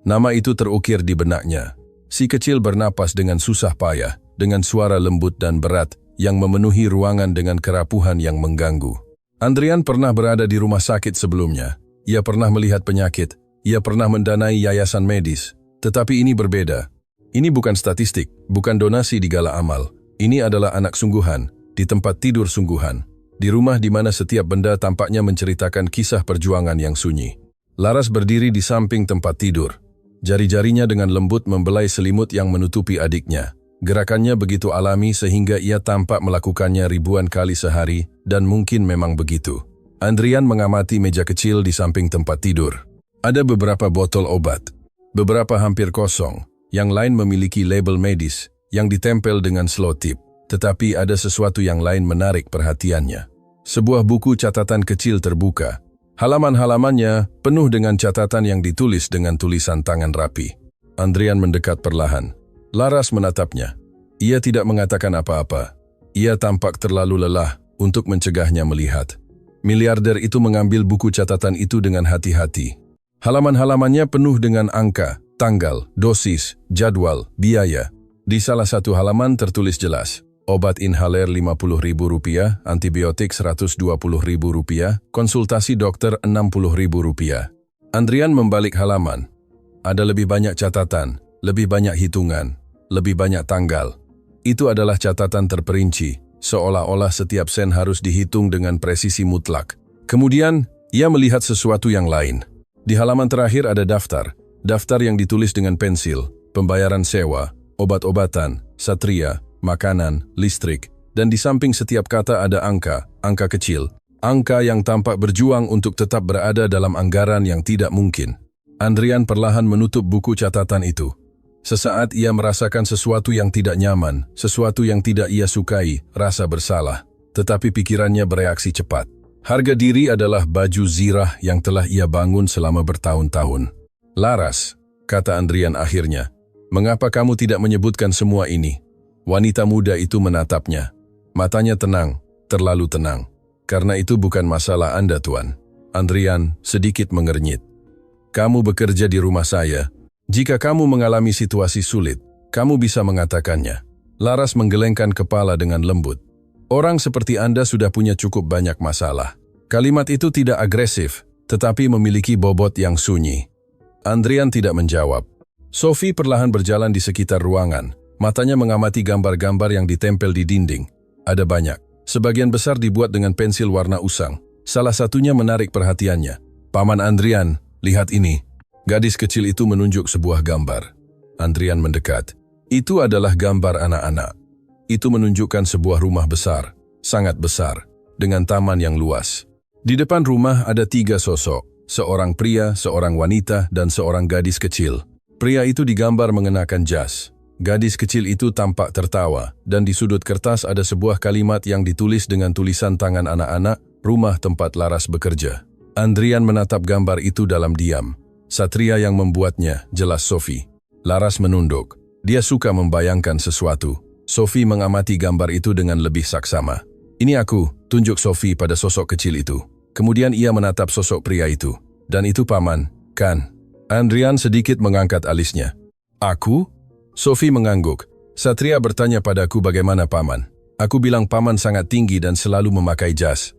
S1: Nama itu terukir di benaknya. Si kecil bernapas dengan susah payah, dengan suara lembut dan berat yang memenuhi ruangan dengan kerapuhan yang mengganggu. Andrian pernah berada di rumah sakit sebelumnya. Ia pernah melihat penyakit, ia pernah mendanai yayasan medis. Tetapi ini berbeda. Ini bukan statistik, bukan donasi di gala amal. Ini adalah anak sungguhan, di tempat tidur sungguhan. Di rumah di mana setiap benda tampaknya menceritakan kisah perjuangan yang sunyi. Laras berdiri di samping tempat tidur. Jari-jarinya dengan lembut membelai selimut yang menutupi adiknya. Gerakannya begitu alami sehingga ia tampak melakukannya ribuan kali sehari dan mungkin memang begitu. Andrian mengamati meja kecil di samping tempat tidur. Ada beberapa botol obat. Beberapa hampir kosong. Yang lain memiliki label medis yang ditempel dengan slow tip. Tetapi ada sesuatu yang lain menarik perhatiannya. Sebuah buku catatan kecil terbuka. Halaman-halamannya penuh dengan catatan yang ditulis dengan tulisan tangan rapi. Andrian mendekat perlahan. Laras menatapnya. Ia tidak mengatakan apa-apa. Ia tampak terlalu lelah untuk mencegahnya melihat. Miliarder itu mengambil buku catatan itu dengan hati-hati. Halaman-halamannya penuh dengan angka, tanggal, dosis, jadwal, biaya. Di salah satu halaman tertulis jelas. Obat inhaler Rp50.000, antibiotik Rp120.000, konsultasi dokter Rp60.000. Andrian membalik halaman. Ada lebih banyak catatan, lebih banyak hitungan, lebih banyak tanggal. Itu adalah catatan terperinci, seolah-olah setiap sen harus dihitung dengan presisi mutlak. Kemudian, ia melihat sesuatu yang lain. Di halaman terakhir ada daftar yang ditulis dengan pensil, pembayaran sewa, obat-obatan, Satria, makanan, listrik, dan di samping setiap kata ada angka kecil, angka yang tampak berjuang untuk tetap berada dalam anggaran yang tidak mungkin. Andrian perlahan menutup buku catatan itu. Sesaat ia merasakan sesuatu yang tidak nyaman, sesuatu yang tidak ia sukai, rasa bersalah. Tetapi pikirannya bereaksi cepat. Harga diri adalah baju zirah yang telah ia bangun selama bertahun-tahun. "Laras," kata Andrian akhirnya, "mengapa kamu tidak menyebutkan semua ini?" Wanita muda itu menatapnya. Matanya tenang, terlalu tenang. Karena itu bukan masalah Anda, Tuan. Andrian sedikit mengernyit. Kamu bekerja di rumah saya. Jika kamu mengalami situasi sulit, kamu bisa mengatakannya. Laras menggelengkan kepala dengan lembut. Orang seperti Anda sudah punya cukup banyak masalah. Kalimat itu tidak agresif, tetapi memiliki bobot yang sunyi. Andrian tidak menjawab. Sophie perlahan berjalan di sekitar ruangan. Matanya mengamati gambar-gambar yang ditempel di dinding. Ada banyak. Sebagian besar dibuat dengan pensil warna usang. Salah satunya menarik perhatiannya. Paman Andrian, lihat ini. Gadis kecil itu menunjuk sebuah gambar. Andrian mendekat. Itu adalah gambar anak-anak. Itu menunjukkan sebuah rumah besar, sangat besar, dengan taman yang luas. Di depan rumah ada 3 sosok. Seorang pria, seorang wanita, dan seorang gadis kecil. Pria itu digambar mengenakan jas. Gadis kecil itu tampak tertawa, dan di sudut kertas ada sebuah kalimat yang ditulis dengan tulisan tangan anak-anak, rumah tempat Laras bekerja. Andrian menatap gambar itu dalam diam. Satria yang membuatnya, jelas Sophie. Laras menunduk. Dia suka membayangkan sesuatu. Sophie mengamati gambar itu dengan lebih saksama. Ini aku, tunjuk Sophie pada sosok kecil itu. Kemudian ia menatap sosok pria itu. Dan itu paman, kan? Andrian sedikit mengangkat alisnya. Aku? Sophie mengangguk. Satria bertanya padaku bagaimana paman. Aku bilang paman sangat tinggi dan selalu memakai jas.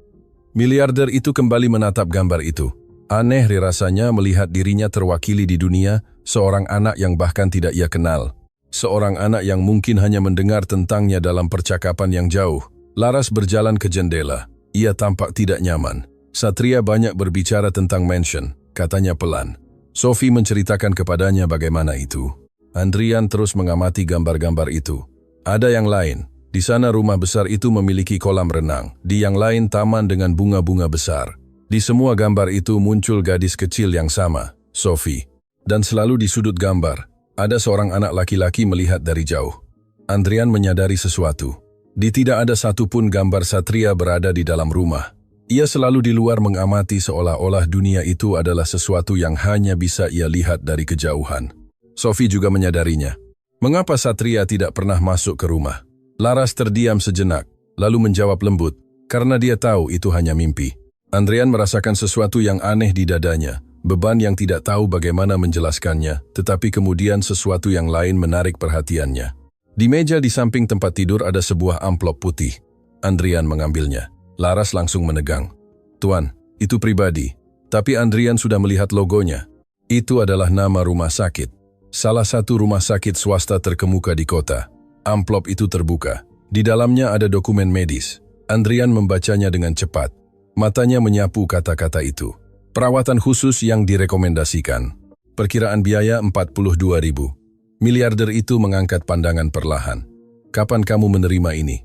S1: Miliarder itu kembali menatap gambar itu. Aneh rasanya melihat dirinya terwakili di dunia, seorang anak yang bahkan tidak ia kenal. Seorang anak yang mungkin hanya mendengar tentangnya dalam percakapan yang jauh. Laras berjalan ke jendela. Ia tampak tidak nyaman. Satria banyak berbicara tentang mansion, katanya pelan. Sophie menceritakan kepadanya bagaimana itu. Andrian terus mengamati gambar-gambar itu. Ada yang lain. Di sana rumah besar itu memiliki kolam renang. Di yang lain taman dengan bunga-bunga besar. Di semua gambar itu muncul gadis kecil yang sama, Sophie. Dan selalu di sudut gambar, ada seorang anak laki-laki melihat dari jauh. Andrian menyadari sesuatu. Di tidak ada satupun gambar Satria berada di dalam rumah. Ia selalu di luar mengamati seolah-olah dunia itu adalah sesuatu yang hanya bisa ia lihat dari kejauhan. Sophie juga menyadarinya. Mengapa Satria tidak pernah masuk ke rumah? Laras terdiam sejenak, lalu menjawab lembut, karena dia tahu itu hanya mimpi. Andrian merasakan sesuatu yang aneh di dadanya, beban yang tidak tahu bagaimana menjelaskannya, tetapi kemudian sesuatu yang lain menarik perhatiannya. Di meja di samping tempat tidur ada sebuah amplop putih. Andrian mengambilnya. Laras langsung menegang. Tuan, itu pribadi. Tapi Andrian sudah melihat logonya. Itu adalah nama rumah sakit. Salah satu rumah sakit swasta terkemuka di kota. Amplop itu terbuka. Di dalamnya ada dokumen medis. Andrian membacanya dengan cepat. Matanya menyapu kata-kata itu. Perawatan khusus yang direkomendasikan. Perkiraan biaya 42.000. Miliarder itu mengangkat pandangan perlahan. Kapan kamu menerima ini?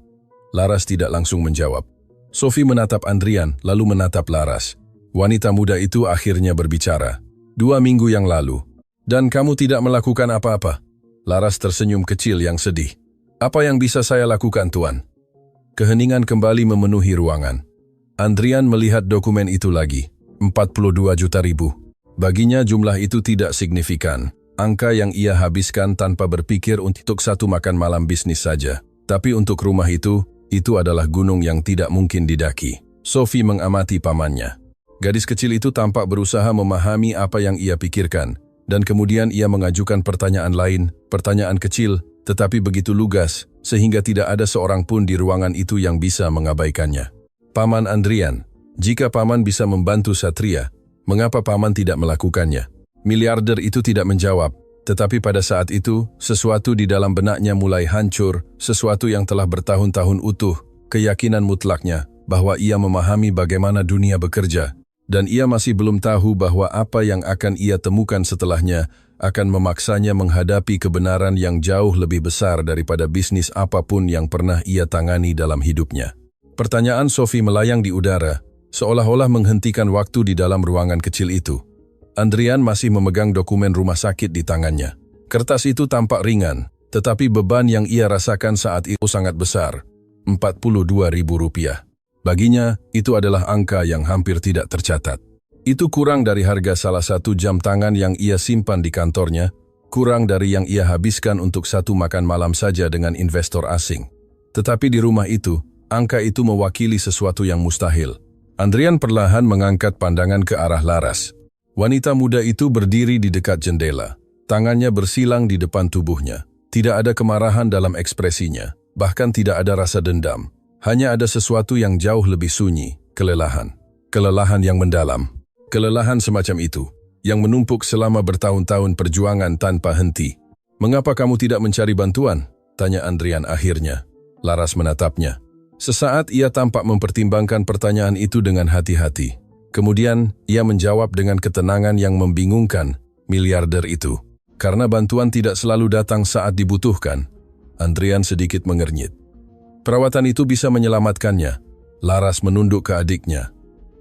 S1: Laras tidak langsung menjawab. Sophie menatap Andrian, lalu menatap Laras. Wanita muda itu akhirnya berbicara. 2 minggu yang lalu. Dan kamu tidak melakukan apa-apa? Laras tersenyum kecil yang sedih. Apa yang bisa saya lakukan, Tuan? Keheningan kembali memenuhi ruangan. Andrian melihat dokumen itu lagi. 42 juta ribu. Baginya jumlah itu tidak signifikan. Angka yang ia habiskan tanpa berpikir untuk satu makan malam bisnis saja. Tapi untuk rumah itu adalah gunung yang tidak mungkin didaki. Sophie mengamati pamannya. Gadis kecil itu tampak berusaha memahami apa yang ia pikirkan. Dan kemudian ia mengajukan pertanyaan lain, pertanyaan kecil, tetapi begitu lugas, sehingga tidak ada seorang pun di ruangan itu yang bisa mengabaikannya. Paman Andrian, jika paman bisa membantu Satria, mengapa paman tidak melakukannya? Miliarder itu tidak menjawab, tetapi pada saat itu, sesuatu di dalam benaknya mulai hancur, sesuatu yang telah bertahun-tahun utuh, keyakinan mutlaknya bahwa ia memahami bagaimana dunia bekerja, dan ia masih belum tahu bahwa apa yang akan ia temukan setelahnya akan memaksanya menghadapi kebenaran yang jauh lebih besar daripada bisnis apapun yang pernah ia tangani dalam hidupnya. Pertanyaan Sophie melayang di udara, seolah-olah menghentikan waktu di dalam ruangan kecil itu. Andrian masih memegang dokumen rumah sakit di tangannya. Kertas itu tampak ringan, tetapi beban yang ia rasakan saat itu sangat besar. 42.000 rupiah. Baginya, itu adalah angka yang hampir tidak tercatat. Itu kurang dari harga salah satu jam tangan yang ia simpan di kantornya, kurang dari yang ia habiskan untuk satu makan malam saja dengan investor asing. Tetapi di rumah itu, Angka itu mewakili sesuatu yang mustahil. Andrian perlahan mengangkat pandangan ke arah Laras. Wanita muda itu berdiri di dekat jendela. Tangannya bersilang di depan tubuhnya. Tidak ada kemarahan dalam ekspresinya, bahkan tidak ada rasa dendam. Hanya ada sesuatu yang jauh lebih sunyi, kelelahan. Kelelahan yang mendalam. Kelelahan semacam itu, yang menumpuk selama bertahun-tahun perjuangan tanpa henti. "Mengapa kamu tidak mencari bantuan?" tanya Andrian akhirnya. Laras menatapnya. Sesaat ia tampak mempertimbangkan pertanyaan itu dengan hati-hati. Kemudian ia menjawab dengan ketenangan yang membingungkan, "Miliarder itu. Karena bantuan tidak selalu datang saat dibutuhkan." Andrian sedikit mengernyit. "Perawatan itu bisa menyelamatkannya." Laras menunduk ke adiknya.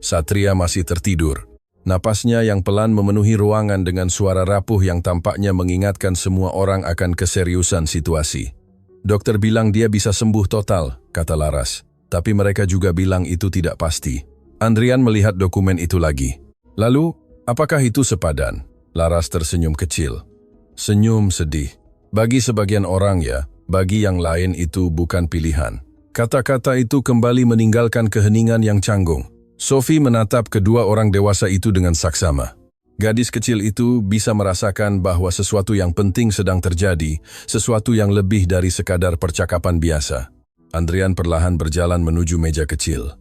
S1: Satria masih tertidur. Napasnya yang pelan memenuhi ruangan dengan suara rapuh yang tampaknya mengingatkan semua orang akan keseriusan situasi. "Dokter bilang dia bisa sembuh total," kata Laras. "Tapi mereka juga bilang itu tidak pasti." Andrian melihat dokumen itu lagi. "Lalu, apakah itu sepadan?" Laras tersenyum kecil. Senyum sedih. "Bagi sebagian orang ya, bagi yang lain itu bukan pilihan." Kata-kata itu kembali meninggalkan keheningan yang canggung. Sophie menatap kedua orang dewasa itu dengan saksama. Gadis kecil itu bisa merasakan bahwa sesuatu yang penting sedang terjadi, sesuatu yang lebih dari sekadar percakapan biasa. Andrian perlahan berjalan menuju meja kecil.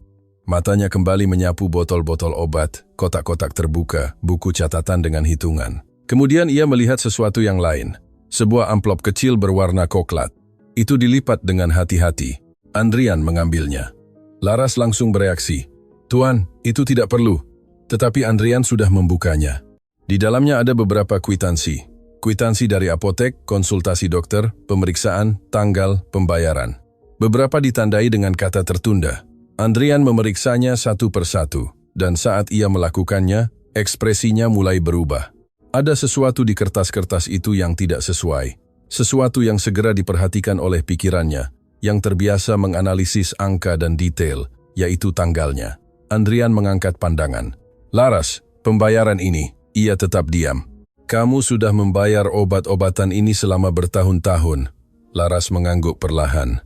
S1: Matanya kembali menyapu botol-botol obat, kotak-kotak terbuka, buku catatan dengan hitungan. Kemudian ia melihat sesuatu yang lain. Sebuah amplop kecil berwarna coklat. Itu dilipat dengan hati-hati. Andrian mengambilnya. Laras langsung bereaksi. "Tuan, itu tidak perlu." Tetapi Andrian sudah membukanya. Di dalamnya ada beberapa kwitansi. Kwitansi dari apotek, konsultasi dokter, pemeriksaan, tanggal, pembayaran. Beberapa ditandai dengan kata tertunda. Andrian memeriksanya satu persatu, dan saat ia melakukannya, ekspresinya mulai berubah. Ada sesuatu di kertas-kertas itu yang tidak sesuai. Sesuatu yang segera diperhatikan oleh pikirannya, yang terbiasa menganalisis angka dan detail, yaitu tanggalnya. Andrian mengangkat pandangan. "Laras, pembayaran ini." Ia tetap diam. "Kamu sudah membayar obat-obatan ini selama bertahun-tahun." Laras mengangguk perlahan.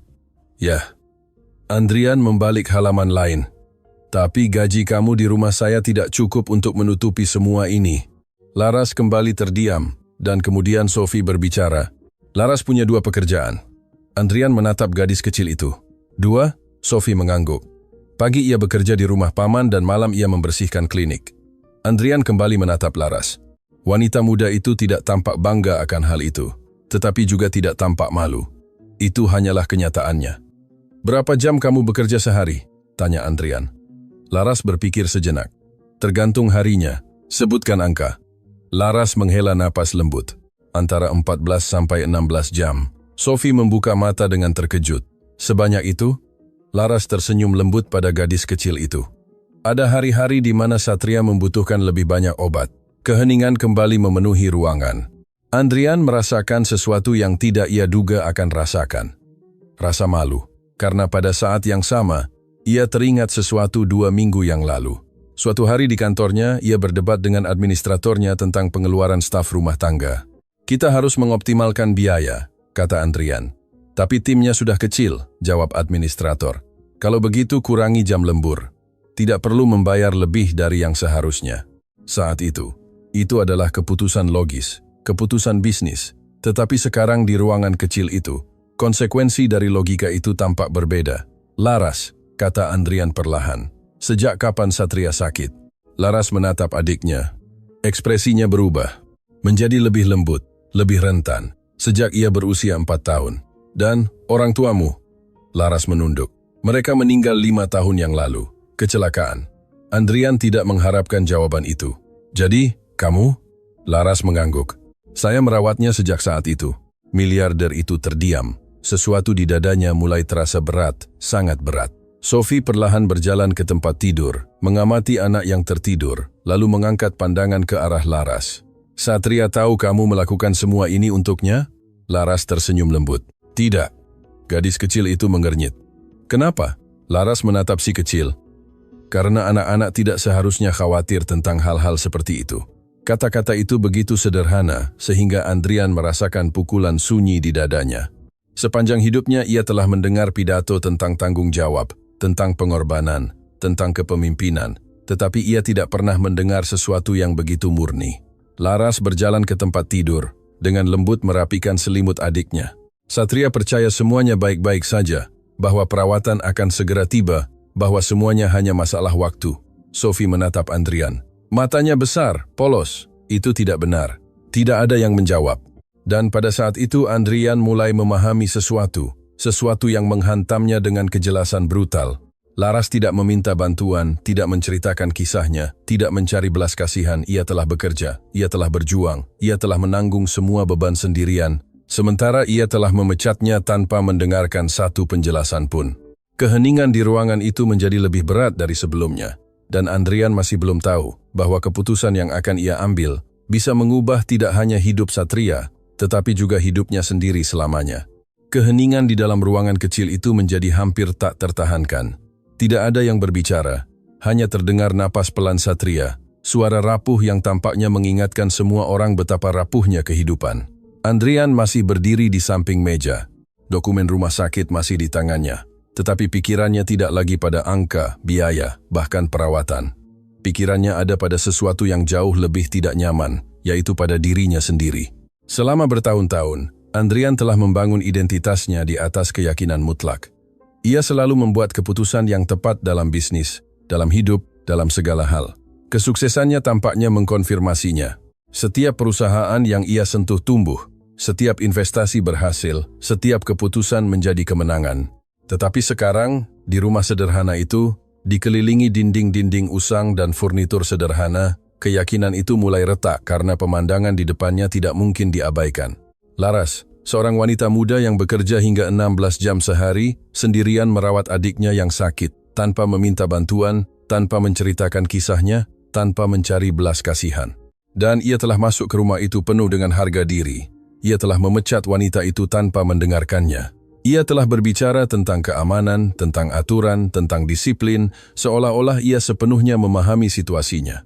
S1: "Yah." Andrian membalik halaman lain. "Tapi gaji kamu di rumah saya tidak cukup untuk menutupi semua ini." Laras kembali terdiam, dan kemudian Sophie berbicara. "Laras punya 2 pekerjaan." Andrian menatap gadis kecil itu. "2?" Sophie mengangguk. "Pagi ia bekerja di rumah paman dan malam ia membersihkan klinik." Andrian kembali menatap Laras. Wanita muda itu tidak tampak bangga akan hal itu, tetapi juga tidak tampak malu. Itu hanyalah kenyataannya. "Berapa jam kamu bekerja sehari?" tanya Andrian. Laras berpikir sejenak. "Tergantung harinya. Sebutkan angka." Laras menghela napas lembut. "Antara 14 sampai 16 jam." Sophie membuka mata dengan terkejut. "Sebanyak itu?" Laras tersenyum lembut pada gadis kecil itu. Ada hari-hari di mana Satria membutuhkan lebih banyak obat. Keheningan kembali memenuhi ruangan. Andrian merasakan sesuatu yang tidak ia duga akan rasakan. Rasa malu, karena pada saat yang sama, ia teringat sesuatu 2 minggu yang lalu. Suatu hari di kantornya, ia berdebat dengan administratornya tentang pengeluaran staf rumah tangga. "Kita harus mengoptimalkan biaya," kata Andrian. "Tapi timnya sudah kecil," jawab administrator. "Kalau begitu kurangi jam lembur. Tidak perlu membayar lebih dari yang seharusnya." Saat itu adalah keputusan logis, keputusan bisnis. Tetapi sekarang di ruangan kecil itu, konsekuensi dari logika itu tampak berbeda. "Laras," kata Andrian perlahan. "Sejak kapan Satria sakit?" Laras menatap adiknya. Ekspresinya berubah, menjadi lebih lembut, lebih rentan. "Sejak ia berusia 4 tahun. Dan orang tuamu?" Laras menunduk. "Mereka meninggal 5 tahun yang lalu. Kecelakaan." Andrian tidak mengharapkan jawaban itu. "Jadi, kamu?" Laras mengangguk. "Saya merawatnya sejak saat itu." Miliarder itu terdiam. Sesuatu di dadanya mulai terasa berat, sangat berat. Sophie perlahan berjalan ke tempat tidur, mengamati anak yang tertidur, lalu mengangkat pandangan ke arah Laras. "Satria tahu kamu melakukan semua ini untuknya?" Laras tersenyum lembut. "Tidak." Gadis kecil itu mengernyit. "Kenapa?" Laras menatap si kecil. "Karena anak-anak tidak seharusnya khawatir tentang hal-hal seperti itu." Kata-kata itu begitu sederhana, sehingga Andrian merasakan pukulan sunyi di dadanya. Sepanjang hidupnya ia telah mendengar pidato tentang tanggung jawab, tentang pengorbanan, tentang kepemimpinan, tetapi ia tidak pernah mendengar sesuatu yang begitu murni. Laras berjalan ke tempat tidur, dengan lembut merapikan selimut adiknya. Satria percaya semuanya baik-baik saja, bahwa perawatan akan segera tiba, bahwa semuanya hanya masalah waktu. Sophie menatap Andrian. Matanya besar, polos. Itu tidak benar. Tidak ada yang menjawab. Dan pada saat itu Andrian mulai memahami sesuatu yang menghantamnya dengan kejelasan brutal. Laras tidak meminta bantuan, tidak menceritakan kisahnya, tidak mencari belas kasihan. Ia telah bekerja, ia telah berjuang, ia telah menanggung semua beban sendirian. Sementara ia telah memecatnya tanpa mendengarkan satu penjelasan pun. Keheningan di ruangan itu menjadi lebih berat dari sebelumnya. Dan Andrian masih belum tahu bahwa keputusan yang akan ia ambil bisa mengubah tidak hanya hidup Satria, tetapi juga hidupnya sendiri selamanya. Keheningan di dalam ruangan kecil itu menjadi hampir tak tertahankan. Tidak ada yang berbicara, hanya terdengar napas pelan Satria, suara rapuh yang tampaknya mengingatkan semua orang betapa rapuhnya kehidupan. Andrian masih berdiri di samping meja. Dokumen rumah sakit masih di tangannya, tetapi pikirannya tidak lagi pada angka, biaya, bahkan perawatan. Pikirannya ada pada sesuatu yang jauh lebih tidak nyaman, yaitu pada dirinya sendiri. Selama bertahun-tahun, Andrian telah membangun identitasnya di atas keyakinan mutlak. Ia selalu membuat keputusan yang tepat dalam bisnis, dalam hidup, dalam segala hal. Kesuksesannya tampaknya mengkonfirmasinya. Setiap perusahaan yang ia sentuh tumbuh, setiap investasi berhasil, setiap keputusan menjadi kemenangan. Tetapi sekarang, di rumah sederhana itu, dikelilingi dinding-dinding usang dan furnitur sederhana, keyakinan itu mulai retak karena pemandangan di depannya tidak mungkin diabaikan. Laras, seorang wanita muda yang bekerja hingga 16 jam sehari, sendirian merawat adiknya yang sakit, tanpa meminta bantuan, tanpa menceritakan kisahnya, tanpa mencari belas kasihan. Dan ia telah masuk ke rumah itu penuh dengan harga diri. Ia telah memecat wanita itu tanpa mendengarkannya. Ia telah berbicara tentang keamanan, tentang aturan, tentang disiplin, seolah-olah ia sepenuhnya memahami situasinya.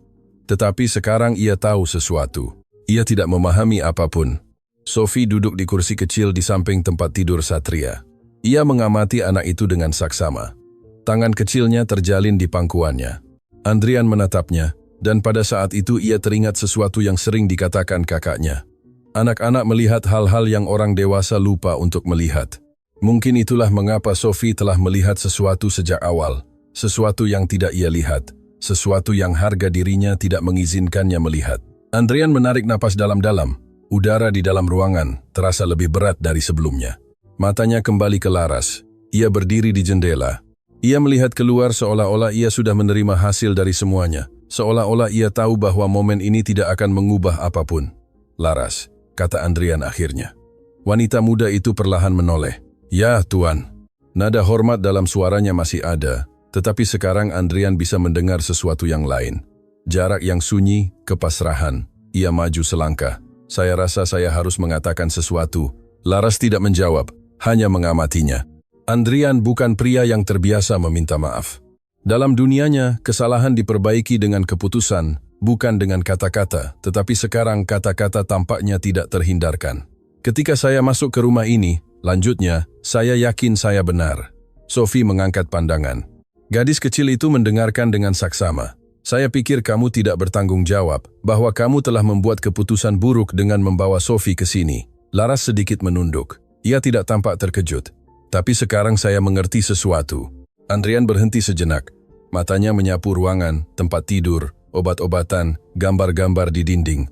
S1: Tetapi sekarang ia tahu sesuatu. Ia tidak memahami apapun. Sophie duduk di kursi kecil di samping tempat tidur Satria. Ia mengamati anak itu dengan saksama. Tangan kecilnya terjalin di pangkuannya. Andrian menatapnya, dan pada saat itu ia teringat sesuatu yang sering dikatakan kakaknya. Anak-anak melihat hal-hal yang orang dewasa lupa untuk melihat. Mungkin itulah mengapa Sophie telah melihat sesuatu sejak awal, sesuatu yang tidak ia lihat. Sesuatu yang harga dirinya tidak mengizinkannya melihat. Andrian menarik napas dalam-dalam. Udara di dalam ruangan terasa lebih berat dari sebelumnya. Matanya kembali ke Laras. Ia berdiri di jendela. Ia melihat keluar seolah-olah ia sudah menerima hasil dari semuanya. Seolah-olah ia tahu bahwa momen ini tidak akan mengubah apapun. Laras, kata Andrian akhirnya. Wanita muda itu perlahan menoleh. Ya, Tuan. Nada hormat dalam suaranya masih ada. Tetapi sekarang Andrian bisa mendengar sesuatu yang lain. Jarak yang sunyi, kepasrahan. Ia maju selangkah. Saya rasa saya harus mengatakan sesuatu. Laras tidak menjawab, hanya mengamatinya. Andrian bukan pria yang terbiasa meminta maaf. Dalam dunianya, kesalahan diperbaiki dengan keputusan, bukan dengan kata-kata, tetapi sekarang kata-kata tampaknya tidak terhindarkan. Ketika saya masuk ke rumah ini, lanjutnya, saya yakin saya benar. Sophie mengangkat pandangan. Gadis kecil itu mendengarkan dengan saksama. Saya pikir kamu tidak bertanggung jawab, bahwa kamu telah membuat keputusan buruk dengan membawa Sophie ke sini. Laras sedikit menunduk. Ia tidak tampak terkejut. Tapi sekarang saya mengerti sesuatu. Andrian berhenti sejenak. Matanya menyapu ruangan, tempat tidur, obat-obatan, gambar-gambar di dinding.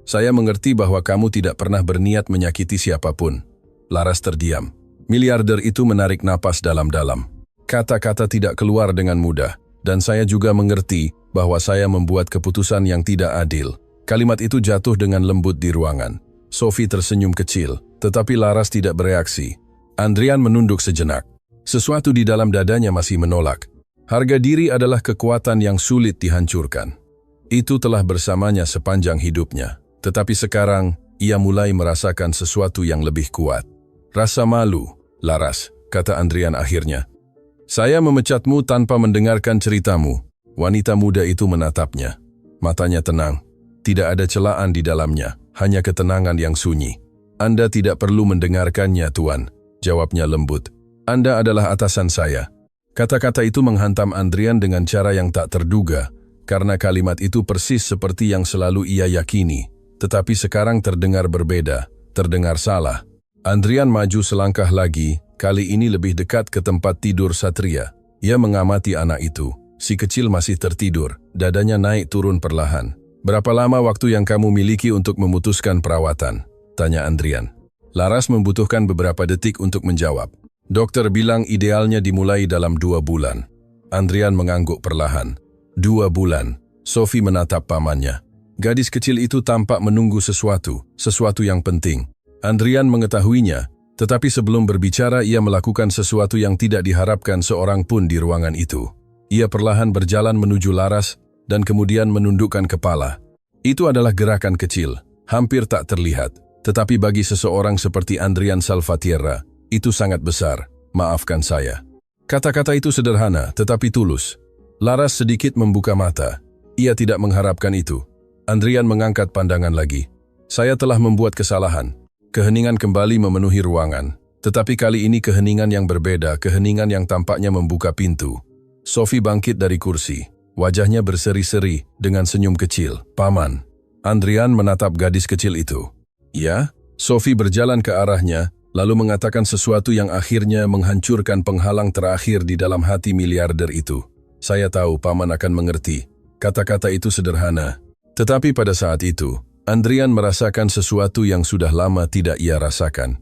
S1: Saya mengerti bahwa kamu tidak pernah berniat menyakiti siapapun. Laras terdiam. Miliarder itu menarik napas dalam-dalam. Kata-kata tidak keluar dengan mudah, dan saya juga mengerti bahwa saya membuat keputusan yang tidak adil. Kalimat itu jatuh dengan lembut di ruangan. Sophie tersenyum kecil, tetapi Laras tidak bereaksi. Andrian menunduk sejenak. Sesuatu di dalam dadanya masih menolak. Harga diri adalah kekuatan yang sulit dihancurkan. Itu telah bersamanya sepanjang hidupnya. Tetapi sekarang, ia mulai merasakan sesuatu yang lebih kuat. Rasa malu, Laras, kata Andrian akhirnya. Saya memecatmu tanpa mendengarkan ceritamu. Wanita muda itu menatapnya. Matanya tenang. Tidak ada celaan di dalamnya, hanya ketenangan yang sunyi. Anda tidak perlu mendengarkannya, Tuan. jawabnya lembut. Anda adalah atasan saya. Kata-kata itu menghantam Andrian dengan cara yang tak terduga, karena kalimat itu persis seperti yang selalu ia yakini. Tetapi sekarang terdengar berbeda, terdengar salah. Andrian maju selangkah lagi, kali ini lebih dekat ke tempat tidur Satria. Ia mengamati anak itu. Si kecil masih tertidur, dadanya naik turun perlahan. Berapa lama waktu yang kamu miliki untuk memutuskan perawatan? Tanya Andrian. Laras membutuhkan beberapa detik untuk menjawab. Dokter bilang idealnya dimulai dalam 2 bulan. Andrian mengangguk perlahan. 2 bulan. Sophie menatap pamannya. Gadis kecil itu tampak menunggu sesuatu yang penting. Andrian mengetahuinya, tetapi sebelum berbicara ia melakukan sesuatu yang tidak diharapkan seorang pun di ruangan itu. Ia perlahan berjalan menuju Laras dan kemudian menundukkan kepala. Itu adalah gerakan kecil, hampir tak terlihat. Tetapi bagi seseorang seperti Andrian Salvatierra, itu sangat besar. Maafkan saya. Kata-kata itu sederhana, tetapi tulus. Laras sedikit membuka mata. Ia tidak mengharapkan itu. Andrian mengangkat pandangan lagi. Saya telah membuat kesalahan. Keheningan kembali memenuhi ruangan. Tetapi kali ini keheningan yang berbeda, keheningan yang tampaknya membuka pintu. Sophie bangkit dari kursi. Wajahnya berseri-seri dengan senyum kecil. Paman. Andrian menatap gadis kecil itu. Ya? Sophie berjalan ke arahnya, lalu mengatakan sesuatu yang akhirnya menghancurkan penghalang terakhir di dalam hati miliarder itu. Saya tahu paman akan mengerti. Kata-kata itu sederhana. Tetapi pada saat itu, Andrian merasakan sesuatu yang sudah lama tidak ia rasakan.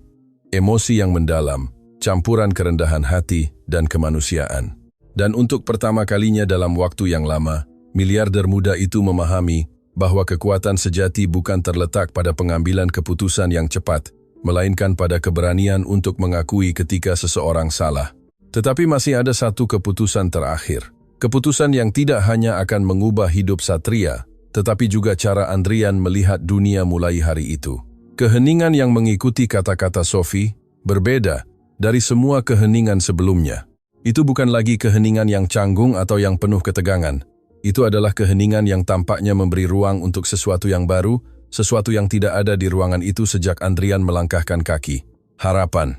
S1: Emosi yang mendalam, campuran kerendahan hati dan kemanusiaan. Dan untuk pertama kalinya dalam waktu yang lama, miliarder muda itu memahami bahwa kekuatan sejati bukan terletak pada pengambilan keputusan yang cepat, melainkan pada keberanian untuk mengakui ketika seseorang salah. Tetapi masih ada satu keputusan terakhir. Keputusan yang tidak hanya akan mengubah hidup Satria, tetapi juga cara Andrian melihat dunia mulai hari itu. Keheningan yang mengikuti kata-kata Sophie berbeda dari semua keheningan sebelumnya. Itu bukan lagi keheningan yang canggung atau yang penuh ketegangan. Itu adalah keheningan yang tampaknya memberi ruang untuk sesuatu yang baru, sesuatu yang tidak ada di ruangan itu sejak Andrian melangkahkan kaki. Harapan.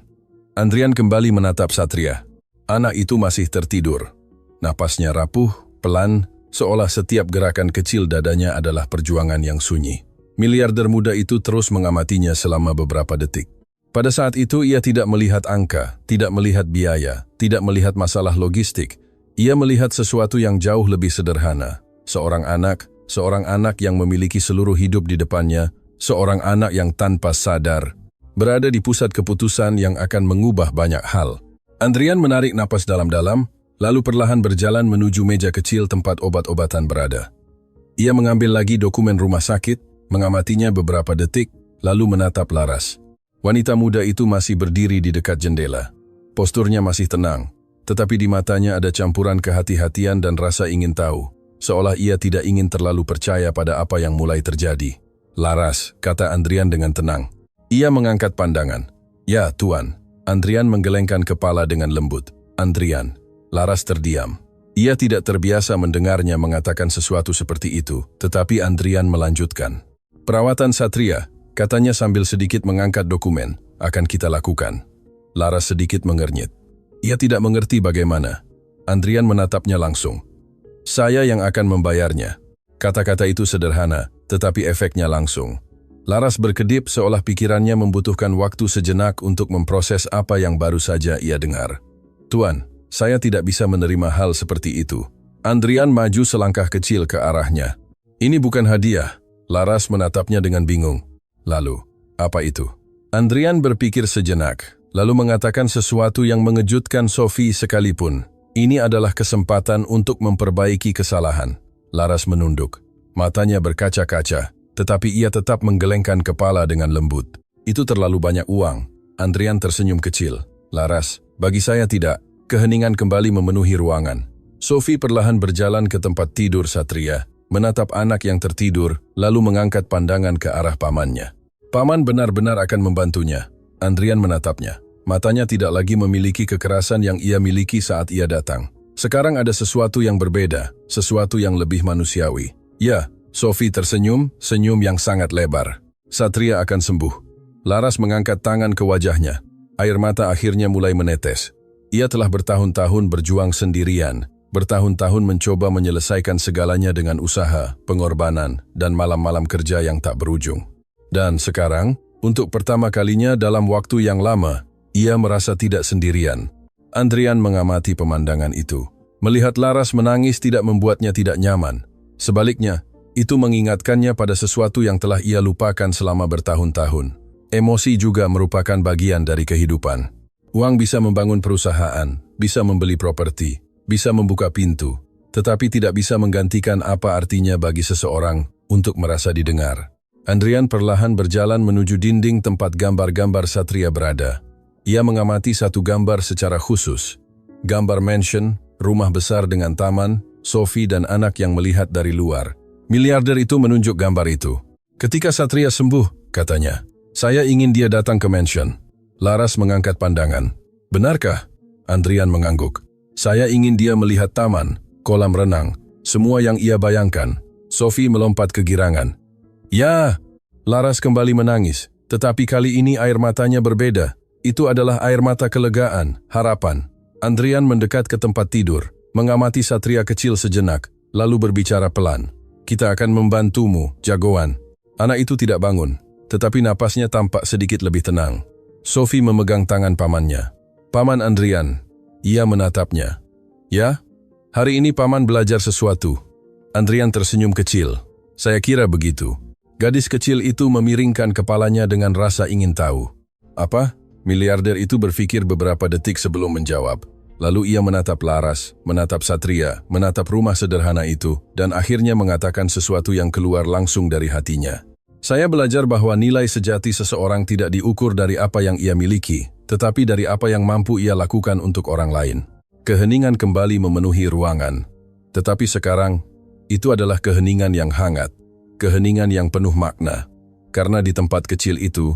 S1: Andrian kembali menatap Satria. Anak itu masih tertidur. Napasnya rapuh, pelan, seolah setiap gerakan kecil dadanya adalah perjuangan yang sunyi. Miliarder muda itu terus mengamatinya selama beberapa detik. Pada saat itu ia tidak melihat angka, tidak melihat biaya, tidak melihat masalah logistik. Ia melihat sesuatu yang jauh lebih sederhana. Seorang anak yang memiliki seluruh hidup di depannya, seorang anak yang tanpa sadar, berada di pusat keputusan yang akan mengubah banyak hal. Andrian menarik napas dalam-dalam, lalu perlahan berjalan menuju meja kecil tempat obat-obatan berada. Ia mengambil lagi dokumen rumah sakit, mengamatinya beberapa detik, lalu menatap Laras. Wanita muda itu masih berdiri di dekat jendela. Posturnya masih tenang, tetapi di matanya ada campuran kehati-hatian dan rasa ingin tahu, seolah ia tidak ingin terlalu percaya pada apa yang mulai terjadi. Laras, kata Andrian dengan tenang. Ia mengangkat pandangan. Ya, Tuan. Andrian menggelengkan kepala dengan lembut. Andrian. Laras terdiam. Ia tidak terbiasa mendengarnya mengatakan sesuatu seperti itu, tetapi Andrian melanjutkan. Perawatan Satria, katanya sambil sedikit mengangkat dokumen, akan kita lakukan. Laras sedikit mengernyit. Ia tidak mengerti bagaimana. Andrian menatapnya langsung. Saya yang akan membayarnya. Kata-kata itu sederhana, tetapi efeknya langsung. Laras berkedip seolah pikirannya membutuhkan waktu sejenak untuk memproses apa yang baru saja ia dengar. Tuan, saya tidak bisa menerima hal seperti itu. Andrian maju selangkah kecil ke arahnya. Ini bukan hadiah. Laras menatapnya dengan bingung. Lalu, apa itu? Andrian berpikir sejenak, lalu mengatakan sesuatu yang mengejutkan Sophie sekalipun. Ini adalah kesempatan untuk memperbaiki kesalahan. Laras menunduk. Matanya berkaca-kaca, tetapi ia tetap menggelengkan kepala dengan lembut. Itu terlalu banyak uang. Andrian tersenyum kecil. Laras, bagi saya tidak. Keheningan kembali memenuhi ruangan. Sophie perlahan berjalan ke tempat tidur Satria, menatap anak yang tertidur, lalu mengangkat pandangan ke arah pamannya. Paman benar-benar akan membantunya. Andrian menatapnya. Matanya tidak lagi memiliki kekerasan yang ia miliki saat ia datang. Sekarang ada sesuatu yang berbeda, sesuatu yang lebih manusiawi. Ya, Sophie tersenyum, senyum yang sangat lebar. Satria akan sembuh. Laras mengangkat tangan ke wajahnya. Air mata akhirnya mulai menetes. Ia telah bertahun-tahun berjuang sendirian, bertahun-tahun mencoba menyelesaikan segalanya dengan usaha, pengorbanan, dan malam-malam kerja yang tak berujung. Dan sekarang, untuk pertama kalinya dalam waktu yang lama, ia merasa tidak sendirian. Andrian mengamati pemandangan itu. Melihat Laras menangis tidak membuatnya tidak nyaman. Sebaliknya, itu mengingatkannya pada sesuatu yang telah ia lupakan selama bertahun-tahun. Emosi juga merupakan bagian dari kehidupan. Uang bisa membangun perusahaan, bisa membeli properti, bisa membuka pintu, tetapi tidak bisa menggantikan apa artinya bagi seseorang untuk merasa didengar. Andrian perlahan berjalan menuju dinding tempat gambar-gambar Satria berada. Ia mengamati satu gambar secara khusus. Gambar mansion, rumah besar dengan taman, Sophie dan anak yang melihat dari luar. Miliarder itu menunjuk gambar itu. Ketika Satria sembuh, katanya, saya ingin dia datang ke mansion. Laras mengangkat pandangan. Benarkah? Andrian mengangguk. Saya ingin dia melihat taman, kolam renang, semua yang ia bayangkan. Sophie melompat kegirangan. Ya! Laras kembali menangis, tetapi kali ini air matanya berbeda. Itu adalah air mata kelegaan, harapan. Andrian mendekat ke tempat tidur, mengamati Satria kecil sejenak, lalu berbicara pelan. Kita akan membantumu, jagoan. Anak itu tidak bangun, tetapi napasnya tampak sedikit lebih tenang. Sophie memegang tangan pamannya. Paman Andrian. Ia menatapnya. Ya? Hari ini paman belajar sesuatu. Andrian tersenyum kecil. Saya kira begitu. Gadis kecil itu memiringkan kepalanya dengan rasa ingin tahu. Apa? Miliarder itu berpikir beberapa detik sebelum menjawab. Lalu ia menatap Laras, menatap Satria, menatap rumah sederhana itu, dan akhirnya mengatakan sesuatu yang keluar langsung dari hatinya. Saya belajar bahwa nilai sejati seseorang tidak diukur dari apa yang ia miliki, tetapi dari apa yang mampu ia lakukan untuk orang lain. Keheningan kembali memenuhi ruangan. Tetapi sekarang, itu adalah keheningan yang hangat, keheningan yang penuh makna. Karena di tempat kecil itu,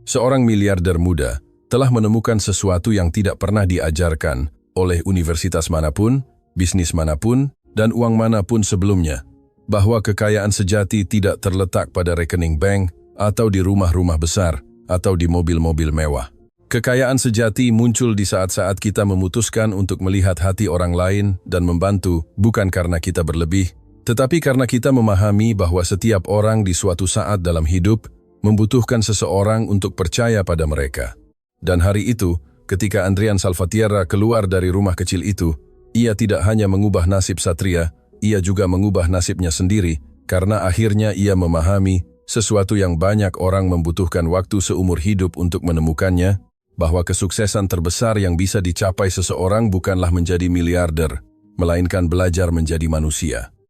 S1: seorang miliarder muda telah menemukan sesuatu yang tidak pernah diajarkan oleh universitas manapun, bisnis manapun, dan uang manapun sebelumnya, bahwa kekayaan sejati tidak terletak pada rekening bank, atau di rumah-rumah besar, atau di mobil-mobil mewah. Kekayaan sejati muncul di saat-saat kita memutuskan untuk melihat hati orang lain dan membantu, bukan karena kita berlebih, tetapi karena kita memahami bahwa setiap orang di suatu saat dalam hidup membutuhkan seseorang untuk percaya pada mereka. Dan hari itu, ketika Andrian Salvatierra keluar dari rumah kecil itu, ia tidak hanya mengubah nasib Satria, ia juga mengubah nasibnya sendiri, karena akhirnya ia memahami sesuatu yang banyak orang membutuhkan waktu seumur hidup untuk menemukannya, bahwa kesuksesan terbesar yang bisa dicapai seseorang bukanlah menjadi miliarder, melainkan belajar menjadi manusia.